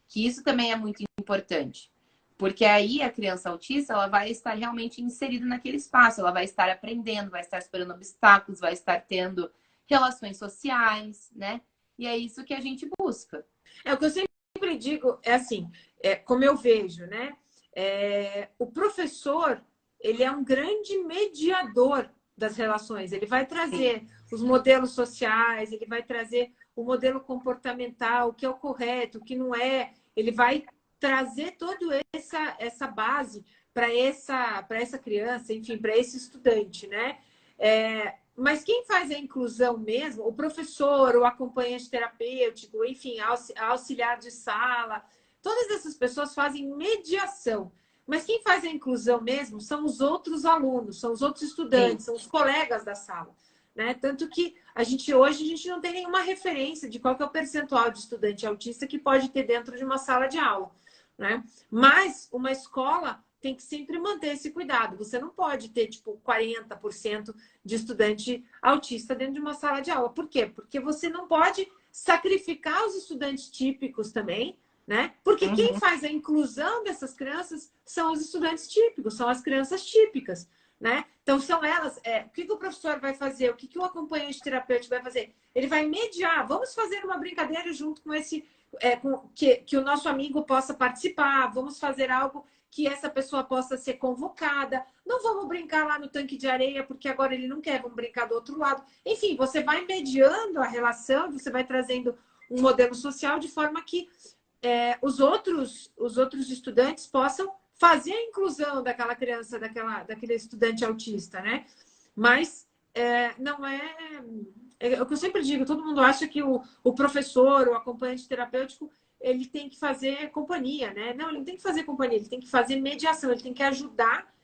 Que isso também é muito importante. Porque aí a criança autista, ela vai estar realmente inserida naquele espaço, ela vai estar aprendendo, vai estar superando obstáculos, vai estar tendo relações sociais, né? E é isso que a gente busca. É o que eu sempre digo, é assim, como eu vejo, né? O professor, ele é um grande mediador das relações. Ele vai Sim, trazer os modelos sociais, ele vai trazer o modelo comportamental, o que é o correto, o que não é. Ele vai trazer toda essa base para essa criança, enfim, para esse estudante, né? Mas quem faz a inclusão mesmo, o professor, o acompanhante terapêutico, enfim, auxiliar de sala, todas essas pessoas fazem mediação. Mas quem faz a inclusão mesmo são os outros alunos, são os outros sim, estudantes, são os colegas da sala. Né? Tanto que hoje a gente não tem nenhuma referência de qual que é o percentual de estudante autista que pode ter dentro de uma sala de aula. Né? Mas uma escola tem que sempre manter esse cuidado. Você não pode ter, tipo, 40% de estudante autista dentro de uma sala de aula. Por quê? Porque você não pode sacrificar os estudantes típicos também, né? Porque quem uhum, faz a inclusão dessas crianças são os estudantes típicos, são as crianças típicas, né? Então, são elas. O que o professor vai fazer? O que o acompanhante terapêutico vai fazer? Ele vai mediar. Vamos fazer uma brincadeira junto com esse. Que o nosso amigo possa participar, vamos fazer algo que essa pessoa possa ser convocada. Não vamos brincar lá no tanque de areia, porque agora ele não quer, vamos brincar do outro lado. Enfim, você vai mediando a relação, você vai trazendo um modelo social de forma que os outros estudantes possam fazer a inclusão daquela criança, daquele estudante autista, né? Mas não é o que eu sempre digo, todo mundo acha que o professor, o acompanhante terapêutico, ele tem que fazer companhia, né? Não, ele não tem que fazer companhia, ele tem que fazer mediação, ele tem que ajudar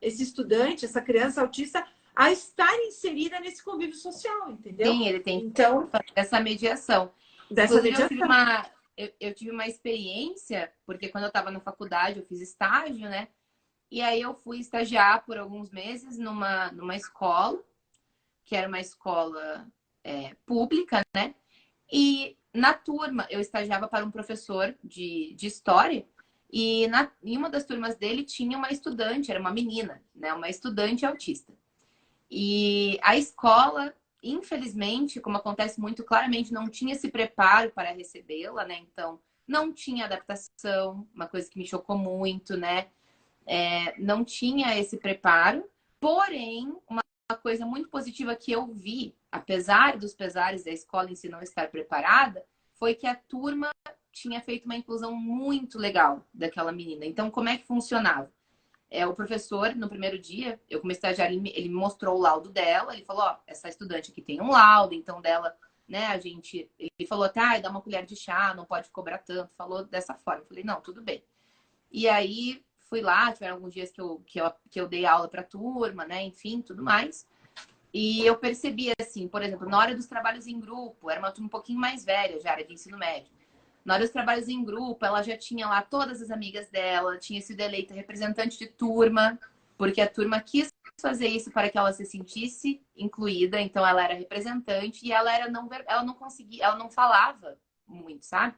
esse estudante, essa criança autista, a estar inserida nesse convívio social, entendeu? sim, ele tem que Então, fazer essa mediação. dessa Inclusive, mediação. eu tive uma experiência, porque quando eu estava na faculdade, eu fiz estágio, né? E aí eu fui estagiar por alguns meses numa escola, que era uma escola pública, né? E na turma, eu estagiava para um professor de história, e em uma das turmas dele tinha uma estudante, era uma menina, né? Uma estudante autista. E a escola, infelizmente, como acontece muito claramente, não tinha esse preparo para recebê-la, né? Então, não tinha adaptação, uma coisa que me chocou muito, né? Não tinha esse preparo. Porém, uma coisa muito positiva que eu vi, apesar dos pesares da escola em si não estar preparada, foi que a turma tinha feito uma inclusão muito legal daquela menina. Então, como é que funcionava? O professor, no primeiro dia, eu como estagiária, ele me mostrou o laudo dela, ele falou, ó, essa estudante aqui tem um laudo, então dela, né, ele falou até, dá uma colher de chá, não pode cobrar tanto, falou dessa forma. Eu falei, não, tudo bem. E aí, fui lá, tiveram alguns dias que eu dei aula pra turma, né, enfim, tudo mais. E eu percebi, assim, por exemplo, na hora dos trabalhos em grupo, era uma turma um pouquinho mais velha, já era de ensino médio. Na hora dos trabalhos em grupo, ela já tinha lá todas as amigas dela, tinha sido eleita representante de turma, porque a turma quis fazer isso para que ela se sentisse incluída, então ela era representante e ela não conseguia, ela não falava muito, sabe?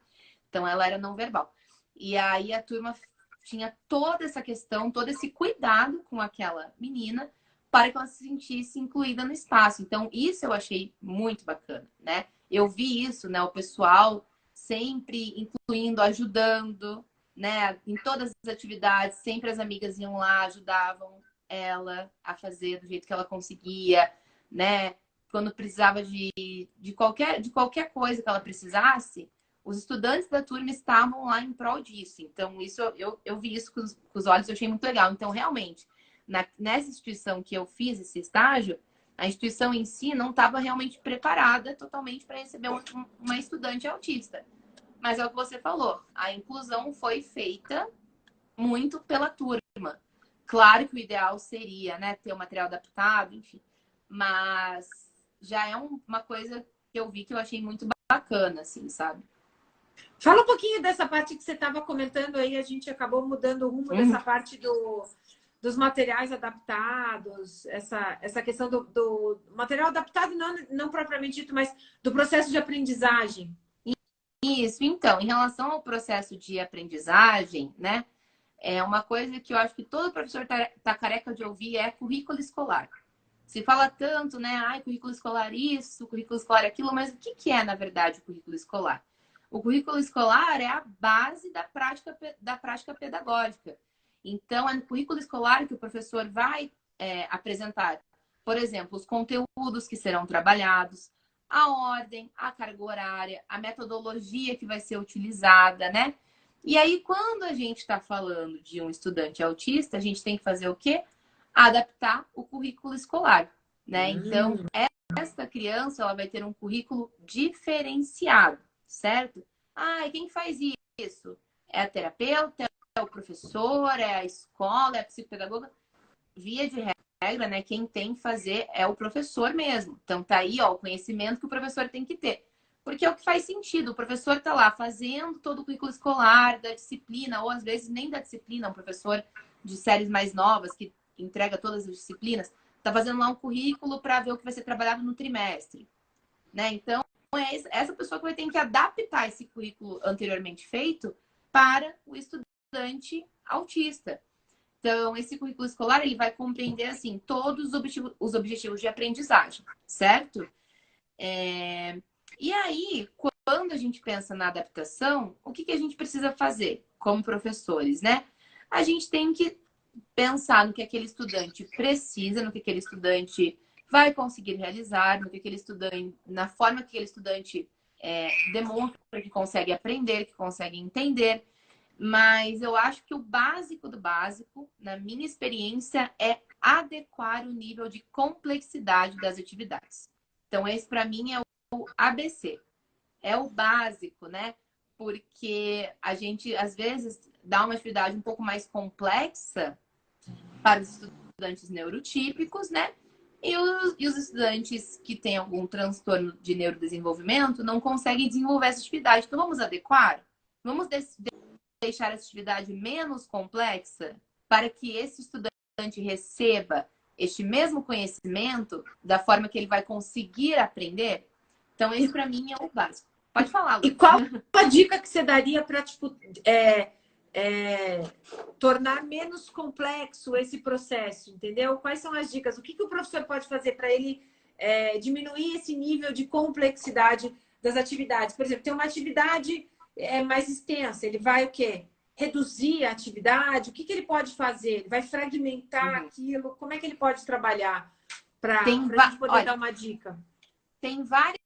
Então ela era não verbal. E aí a turma tinha toda essa questão, todo esse cuidado com aquela menina para que ela se sentisse incluída no espaço. Então isso eu achei muito bacana, né? Eu vi isso, né? O pessoal sempre incluindo, ajudando, né? Em todas as atividades, sempre as amigas iam lá, ajudavam ela a fazer do jeito que ela conseguia, né? Quando precisava de qualquer coisa que ela precisasse, os estudantes da turma estavam lá em prol disso. Então, isso eu vi isso com os olhos, eu achei muito legal. Então, realmente, nessa instituição que eu fiz esse estágio, a instituição em si não estava realmente preparada totalmente para receber uma estudante autista. Mas é o que você falou, a inclusão foi feita muito pela turma. Claro que o ideal seria, né, ter o material adaptado, enfim. Mas já é uma coisa que eu vi que eu achei muito bacana, assim, sabe? Fala um pouquinho dessa parte que você estava comentando aí, a gente acabou mudando o rumo dessa parte dos materiais adaptados, essa questão do material adaptado, não propriamente dito, mas do processo de aprendizagem. Isso, então, em relação ao processo de aprendizagem, né, é uma coisa que eu acho que todo professor tá careca de ouvir é currículo escolar. Se fala tanto, né, ai, currículo escolar isso, currículo escolar aquilo, mas o que é, na verdade, o currículo escolar? O currículo escolar é a base da prática pedagógica. Então, é no currículo escolar que o professor vai apresentar, por exemplo, os conteúdos que serão trabalhados, a ordem, a carga horária, a metodologia que vai ser utilizada, né? E aí, quando a gente está falando de um estudante autista, a gente tem que fazer o quê? Adaptar o currículo escolar, né? Então, essa criança ela vai ter um currículo diferenciado, certo? Ah, e quem faz isso? É a terapeuta, é o professor, é a escola, é a psicopedagoga? Via de regra, né? Quem tem que fazer é o professor mesmo. Então, tá aí, ó, o conhecimento que o professor tem que ter. Porque é o que faz sentido. O professor tá lá fazendo todo o currículo escolar, da disciplina, ou às vezes nem da disciplina, um professor de séries mais novas que entrega todas as disciplinas, tá fazendo lá um currículo para ver o que vai ser trabalhado no trimestre, né? Então, é essa pessoa que vai ter que adaptar esse currículo anteriormente feito para o estudante autista. Então, esse currículo escolar ele vai compreender assim todos os objetivos de aprendizagem, certo? E aí, quando a gente pensa na adaptação, o que a gente precisa fazer como professores, né? A gente tem que pensar no que aquele estudante precisa, no que aquele estudante vai conseguir realizar, no que aquele estudante, na forma que aquele estudante demonstra que consegue aprender, que consegue entender. Mas eu acho que o básico do básico, na minha experiência, é adequar o nível de complexidade das atividades. Então, esse para mim é o ABC. É o básico, né? Porque a gente, às vezes, dá uma atividade um pouco mais complexa para os estudantes neurotípicos, né? E os estudantes que têm algum transtorno de neurodesenvolvimento não conseguem desenvolver essa atividade. Então, vamos adequar? Vamos deixar essa atividade menos complexa para que esse estudante receba este mesmo conhecimento da forma que ele vai conseguir aprender? Então, esse para mim é o básico. Pode falar, Lu. E qual a dica que você daria para, tipo, tornar menos complexo esse processo, entendeu? Quais são as dicas? O que o professor pode fazer para ele diminuir esse nível de complexidade das atividades? Por exemplo, tem uma atividade mais extensa, ele vai o quê? Reduzir a atividade? O que ele pode fazer? Ele vai fragmentar aquilo? Como é que ele pode trabalhar para a gente poder dar uma dica? Tem várias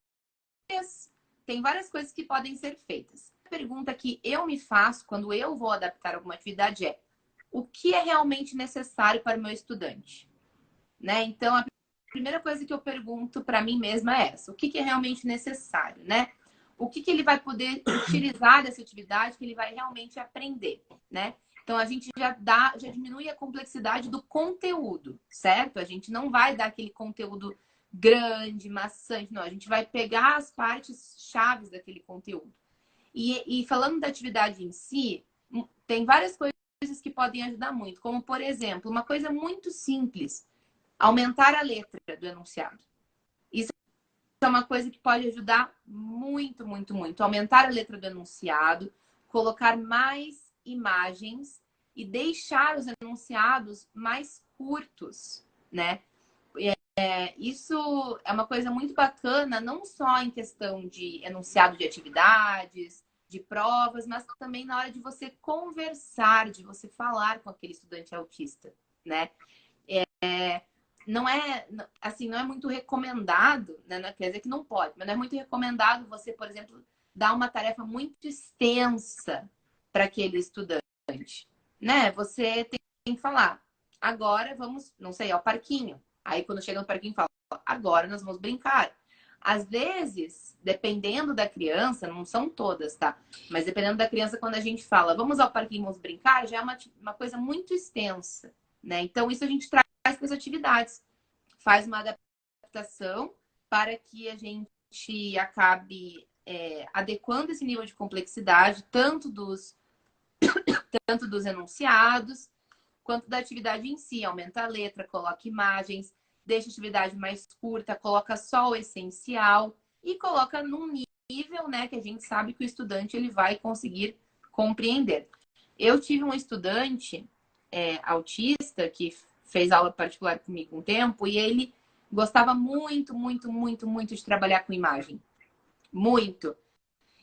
coisas que podem ser feitas. A pergunta que eu me faço quando eu vou adaptar alguma atividade é: o que é realmente necessário para o meu estudante? Né? Então, a primeira coisa que eu pergunto para mim mesma é essa: o que é realmente necessário, né? O que ele vai poder utilizar dessa atividade que ele vai realmente aprender, né? Então, a gente já diminui a complexidade do conteúdo, certo? A gente não vai dar aquele conteúdo grande, maçante. Não, a gente vai pegar as partes chaves daquele conteúdo. E falando da atividade em si, tem várias coisas que podem ajudar muito. Como, por exemplo, uma coisa muito simples. Aumentar a letra do enunciado. Isso é uma coisa que pode ajudar muito, muito, muito. Aumentar a letra do enunciado, colocar mais imagens e deixar os enunciados mais curtos, né? Isso é uma coisa muito bacana, não só em questão de enunciado de atividades, de provas, mas também na hora de você conversar, de você falar com aquele estudante autista, né? Não é assim, não é muito recomendado, né? Quer dizer que não pode, mas não é muito recomendado você, por exemplo, dar uma tarefa muito extensa para aquele estudante, né? Você tem que falar, agora vamos, não sei, ao parquinho. Aí quando chega no parquinho, fala, agora nós vamos brincar. Às vezes, dependendo da criança, não são todas, tá? Mas dependendo da criança, quando a gente fala, vamos ao parquinho, vamos brincar, já é uma coisa muito extensa, né? Então, isso a gente traz para as atividades. Faz uma adaptação para que a gente acabe adequando esse nível de complexidade, tanto dos enunciados, quanto da atividade em si. Aumenta a letra, coloca imagens, deixa a atividade mais curta, coloca só o essencial e coloca num nível, né, que a gente sabe que o estudante ele vai conseguir compreender. Eu tive um estudante autista que fez aula particular comigo um tempo e ele gostava muito, muito, muito, muito de trabalhar com imagem. Muito.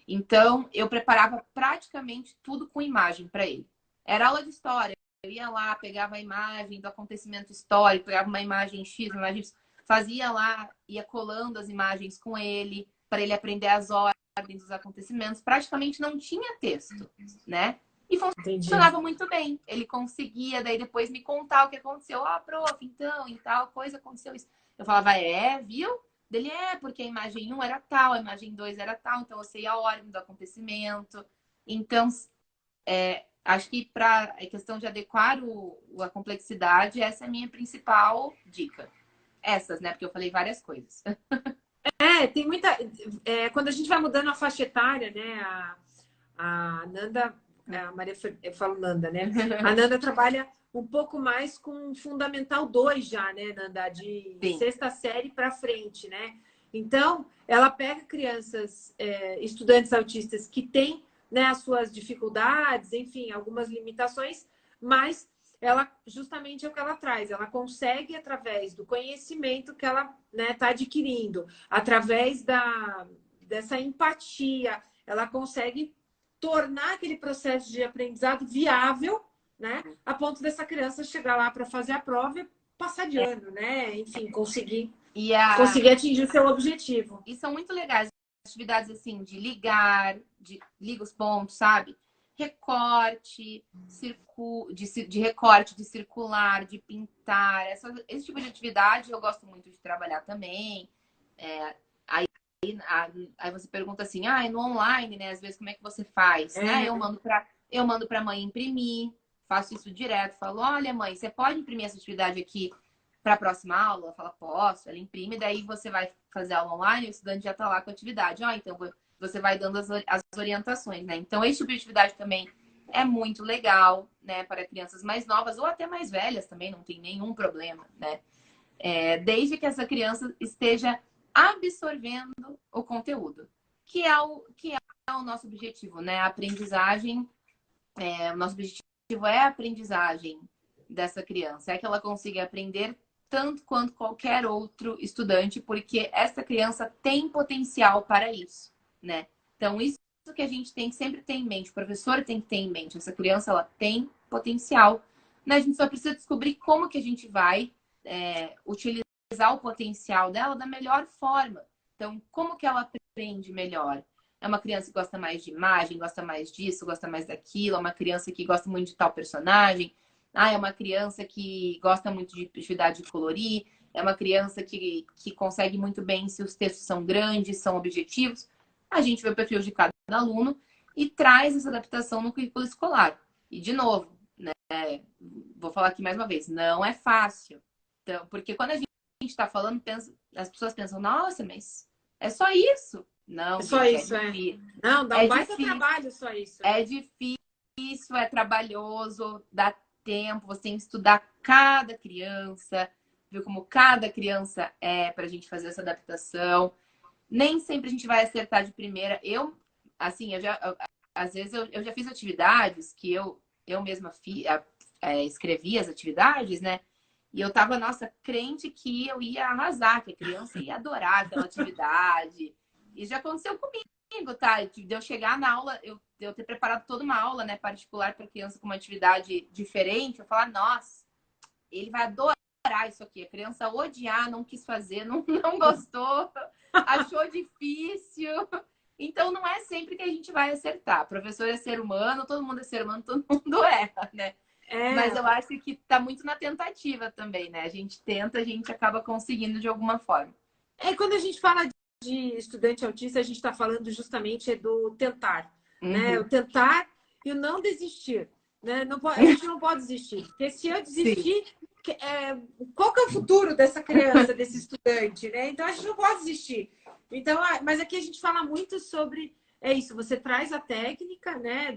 Então, eu preparava praticamente tudo com imagem para ele. Era aula de história. Eu ia lá, pegava a imagem do acontecimento histórico, pegava uma imagem X, uma imagem Y, fazia lá, ia colando as imagens com ele, para ele aprender as ordens dos acontecimentos. Praticamente não tinha texto, né? E funcionava muito bem. Ele conseguia, daí depois me contar o que aconteceu. Ah, prof, então, em tal coisa aconteceu isso. Eu falava, viu? Dele porque a imagem 1 era tal, a imagem 2 era tal, então eu sei a ordem do acontecimento. Então, acho que para a questão de adequar a complexidade, essa é a minha principal dica. Essas, né? Porque eu falei várias coisas. Tem muita. Quando a gente vai mudando a faixa etária, né? A Nanda, a Maria, eu falo Nanda, né? A Nanda trabalha um pouco mais com Fundamental 2 já, né, Nanda? De sexta série para frente, né? Então, ela pega crianças, estudantes autistas que têm, né, as suas dificuldades, enfim, algumas limitações, mas ela justamente é o que ela traz. Ela consegue, através do conhecimento que ela está adquirindo, através dessa empatia, ela consegue tornar aquele processo de aprendizado viável, né? A ponto dessa criança chegar lá para fazer a prova e passar de ano, né? Enfim, conseguir atingir o seu objetivo. E são muito legais atividades assim de liga os pontos, sabe? Recorte, de recorte, de circular, de pintar. Esse tipo de atividade eu gosto muito de trabalhar também. Aí você pergunta assim, no online, né? Às vezes, como é que você faz? Né? Eu mando para a mãe imprimir, faço isso direto. Falo, olha, mãe, você pode imprimir essa atividade aqui para a próxima aula? Ela fala, posso. Ela imprime, daí você vai fazer aula online, o estudante já está lá com a atividade. Então você vai dando as orientações, né? Então, esse tipo de atividade também é muito legal, né? Para crianças mais novas ou até mais velhas também, não tem nenhum problema, né? Desde que essa criança esteja absorvendo o conteúdo, que é o nosso objetivo, né? A aprendizagem, o nosso objetivo é a aprendizagem dessa criança, é que ela consiga aprender tanto quanto qualquer outro estudante, porque essa criança tem potencial para isso, né? Então, isso que a gente tem que sempre ter em mente, o professor tem que ter em mente, essa criança, ela tem potencial, né? A gente só precisa descobrir como que a gente vai utilizar o potencial dela da melhor forma. Então, como que ela aprende melhor? É uma criança que gosta mais de imagem, gosta mais disso, gosta mais daquilo, é uma criança que gosta muito de tal personagem, é uma criança que gosta muito de atividade de colorir, é uma criança que consegue muito bem se os textos são grandes, são objetivos. A gente vê o perfil de cada aluno e traz essa adaptação no currículo escolar. E, de novo, né, vou falar aqui mais uma vez, não é fácil. Então, porque quando a gente está falando, as pessoas pensam, nossa, mas é só isso? Não, É só gente, isso, é. difícil. Não, dá um É baita difícil, trabalho só isso. é difícil, é trabalhoso, dá tempo, você tem que estudar cada criança, ver como cada criança é para a gente fazer essa adaptação. Nem sempre a gente vai acertar de primeira. Assim, às vezes eu já fiz atividades que eu mesma escrevi as atividades, né? E eu tava, nossa, crente que eu ia arrasar, que a criança ia adorar aquela atividade. E já aconteceu comigo, tá? De eu chegar na aula, eu ter preparado toda uma aula, né, particular para criança com uma atividade diferente, eu falar, nossa, ele vai adorar isso aqui. A criança odiar, não quis fazer, não gostou, achou difícil. Então, não é sempre que a gente vai acertar. Professor é ser humano, todo mundo é ser humano, todo mundo erra, né? Mas eu acho que tá muito na tentativa também, né? A gente tenta, a gente acaba conseguindo de alguma forma. Quando a gente fala de estudante autista, a gente está falando justamente do tentar, né? O tentar e o não desistir, né? Não pode, a gente não pode desistir, porque se eu desistir, qual que é o futuro dessa criança, desse estudante, né? Então a gente não pode desistir. Então, mas aqui a gente fala muito sobre isso. Você traz a técnica, né?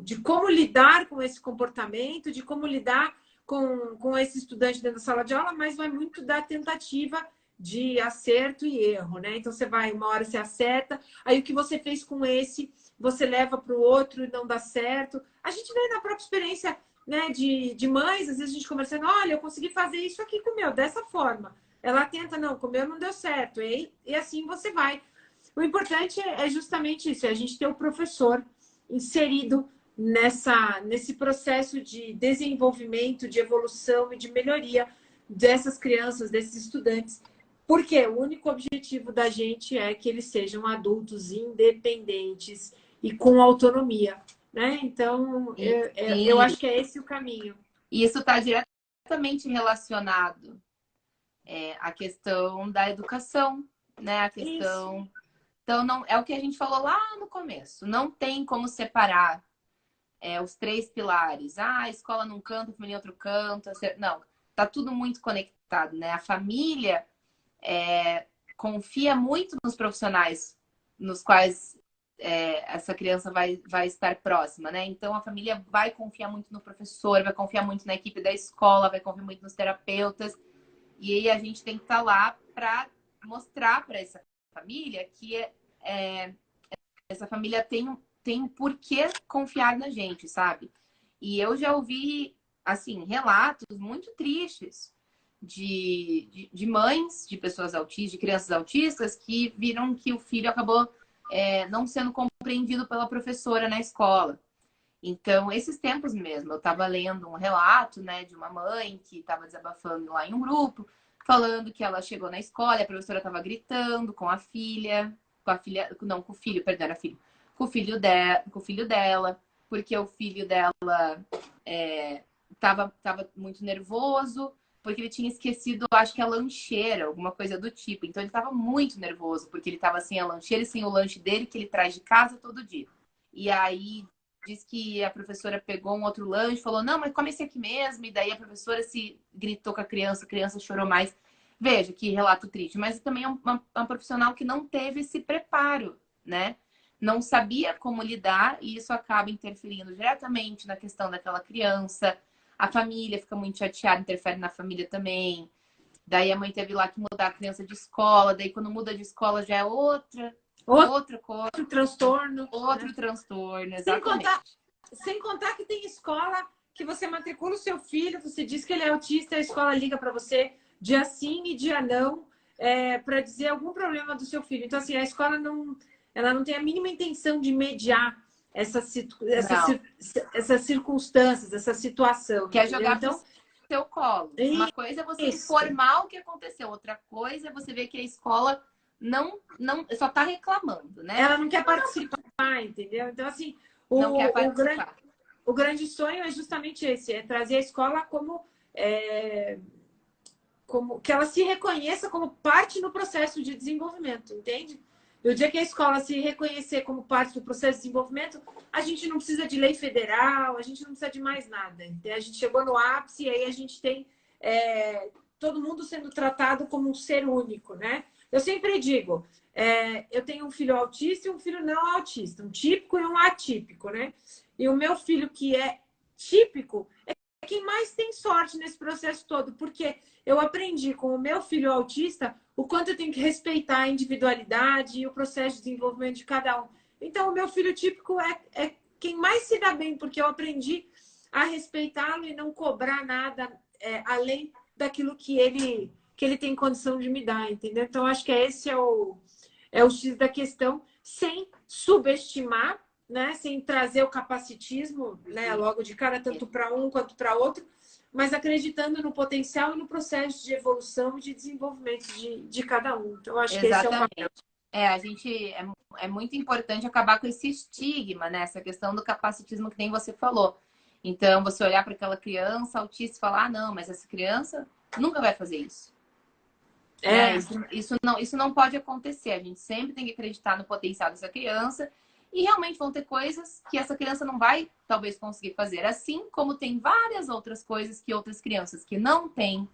De como lidar com esse comportamento, de como lidar com esse estudante dentro da sala de aula, mas vai muito da tentativa de acerto e erro, né? Então você vai, uma hora você acerta, aí o que você fez com esse, você leva para o outro e não dá certo. A gente vê na própria experiência, né, de mães, às vezes a gente conversando, olha, eu consegui fazer isso aqui com o meu, dessa forma. Ela tenta, não, com o meu não deu certo. E assim você vai. O importante é justamente isso, é a gente ter o professor inserido nesse processo de desenvolvimento, de evolução e de melhoria dessas crianças, desses estudantes. Porque o único objetivo da gente é que eles sejam adultos independentes e com autonomia, né? Então, eu acho que é esse o caminho. E isso está diretamente relacionado à questão da educação, né? A questão... Isso. Então, não, é o que a gente falou lá no começo. Não tem como separar os três pilares. A escola num canto, a família em outro canto. Não, tá tudo muito conectado, né? A família confia muito nos profissionais nos quais essa criança vai estar próxima, né? Então, a família vai confiar muito no professor, vai confiar muito na equipe da escola, vai confiar muito nos terapeutas. E aí a gente tem que estar lá para mostrar para essa família que essa família tem por que confiar na gente, sabe? E eu já ouvi, assim, relatos muito tristes de mães, de pessoas autistas, de crianças autistas, que viram que o filho acabou não sendo compreendido pela professora na escola. Então, esses tempos mesmo, eu estava lendo um relato, né, de uma mãe que estava desabafando lá em um grupo, falando que ela chegou na escola e a professora estava gritando com a filha, não, com o filho, perdão, era filho, com o filho dela, porque o filho dela estava muito nervoso, porque ele tinha esquecido, acho que a lancheira, alguma coisa do tipo. Então ele estava muito nervoso, porque ele estava sem a lancheira e sem o lanche dele, que ele traz de casa todo dia. E aí diz que a professora pegou um outro lanche, falou, não, mas come esse aqui mesmo. E daí a professora se gritou com a criança chorou mais. Veja que relato triste. Mas também é uma profissional que não teve esse preparo, né? Não sabia como lidar e isso acaba interferindo diretamente na questão daquela criança. A família fica muito chateada, interfere na família também. Daí a mãe teve lá que mudar a criança de escola. Daí quando muda de escola já é outra coisa. Outro transtorno. Outro transtorno, exatamente. Sem contar que tem escola que você matricula o seu filho, você diz que ele é autista, a escola liga para você dia sim e dia não, para dizer algum problema do seu filho. Então, assim, a escola ela não tem a mínima intenção de mediar essas circunstâncias, essa situação. Quer jogar então, pro seu colo. Uma coisa é você informar o que aconteceu, outra coisa é você ver que a escola não só está reclamando, né? Ela não quer participar, entendeu? Então, assim, o grande sonho é justamente esse, é trazer a escola como que ela se reconheça como parte no processo de desenvolvimento, entende? E o dia que a escola se reconhecer como parte do processo de desenvolvimento, a gente não precisa de lei federal, a gente não precisa de mais nada. A gente chegou no ápice e aí a gente tem todo mundo sendo tratado como um ser único, né? Eu sempre digo, eu tenho um filho autista e um filho não autista, um típico e um atípico, né? E o meu filho que é típico é quem mais tem sorte nesse processo todo, porque eu aprendi com o meu filho autista o quanto eu tenho que respeitar a individualidade e o processo de desenvolvimento de cada um. Então, o meu filho típico é quem mais se dá bem, porque eu aprendi a respeitá-lo e não cobrar nada além daquilo que ele tem condição de me dar, entendeu? Então, acho que esse é o X da questão, sem subestimar, né? Sem trazer o capacitismo, né? Logo de cara, tanto para um quanto para outro, mas acreditando no potencial e no processo de evolução e de desenvolvimento de cada um. Então, acho que esse é o papel. A gente é muito importante acabar com esse estigma, né? Essa questão do capacitismo que nem você falou. Então, você olhar para aquela criança autista e falar, não, mas essa criança nunca vai fazer isso. Né? Isso não pode acontecer. A gente sempre tem que acreditar no potencial dessa criança e realmente vão ter coisas que essa criança não vai, talvez, conseguir fazer. Assim como tem várias outras coisas que outras crianças que não têm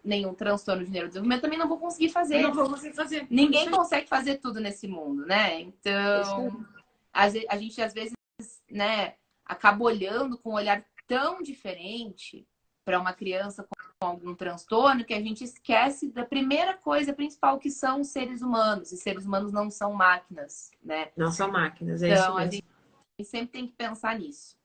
nenhum transtorno de neurodesenvolvimento também não vão conseguir fazer. Não vou conseguir fazer. Ninguém consegue fazer tudo nesse mundo, né? Então, a gente às vezes, né, acaba olhando com um olhar tão diferente para uma criança com algum transtorno que a gente esquece da primeira coisa principal, que são os seres humanos. E seres humanos não são máquinas, né? Não são máquinas, é então, isso mesmo. A gente sempre tem que pensar nisso.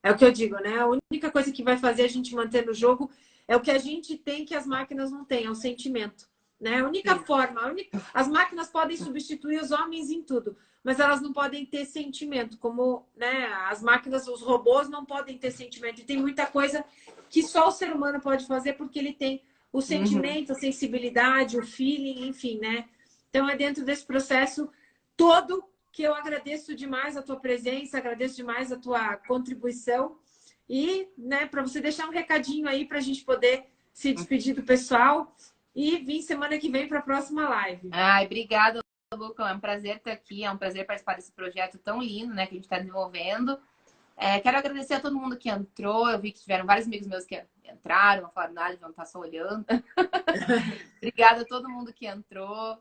É o que eu digo, né? A única coisa que vai fazer a gente manter no jogo é o que a gente tem que as máquinas não têm, é o sentimento. Né? A única forma, as máquinas podem substituir os homens em tudo, mas elas não podem ter sentimento, como, né, as máquinas, os robôs não podem ter sentimento. E tem muita coisa que só o ser humano pode fazer porque ele tem o sentimento, a sensibilidade, o feeling, enfim, né? Então é dentro desse processo todo que eu agradeço demais a tua presença, agradeço demais a tua contribuição e, né, para você deixar um recadinho aí para a gente poder se despedir do pessoal e vir semana que vem para a próxima live. Ai, obrigada, Luca. É um prazer estar aqui, é um prazer participar desse projeto tão lindo, né, que a gente está desenvolvendo. Quero agradecer a todo mundo que entrou. Eu vi que tiveram vários amigos meus que entraram, não falaram nada, vão estar só olhando. Obrigada a todo mundo que entrou.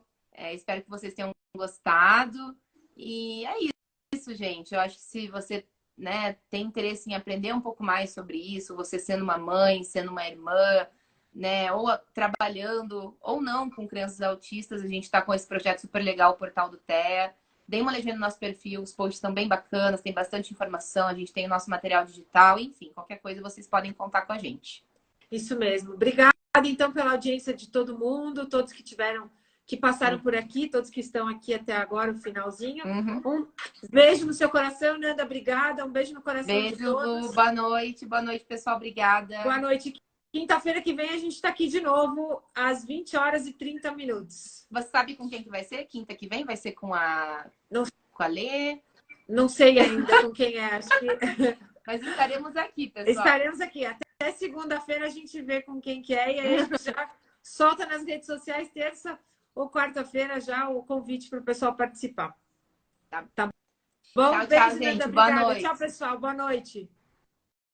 Espero que vocês tenham gostado. E é isso, gente. Eu acho que se você, né, tem interesse em aprender um pouco mais sobre isso, você sendo uma mãe, sendo uma irmã, né, ou trabalhando ou não com crianças autistas, a gente está com esse projeto super legal, o Portal do TEA. Dê uma olhadinha no nosso perfil, os posts estão bem bacanas, tem bastante informação, a gente tem o nosso material digital, enfim, qualquer coisa vocês podem contar com a gente. Isso mesmo. Obrigada, então, pela audiência de todo mundo, todos que passaram por aqui, todos que estão aqui até agora, o finalzinho. Um beijo no seu coração, Nanda, obrigada. Um beijo no coração de todos. Beijo, boa noite, pessoal, obrigada. Boa noite. Quinta-feira que vem a gente está aqui de novo, às 20h30. Você sabe com quem que vai ser? Quinta que vem vai ser com a Lê? Não sei ainda com quem é, acho que... Mas estaremos aqui, pessoal. Estaremos aqui. Até segunda-feira a gente vê com quem que é e aí a gente já solta nas redes sociais terça ou quarta-feira já o convite para o pessoal participar. Tá bom? Tchau, Beijo, gente. Nanda, Boa obrigada. noite. Tchau, pessoal. Boa noite.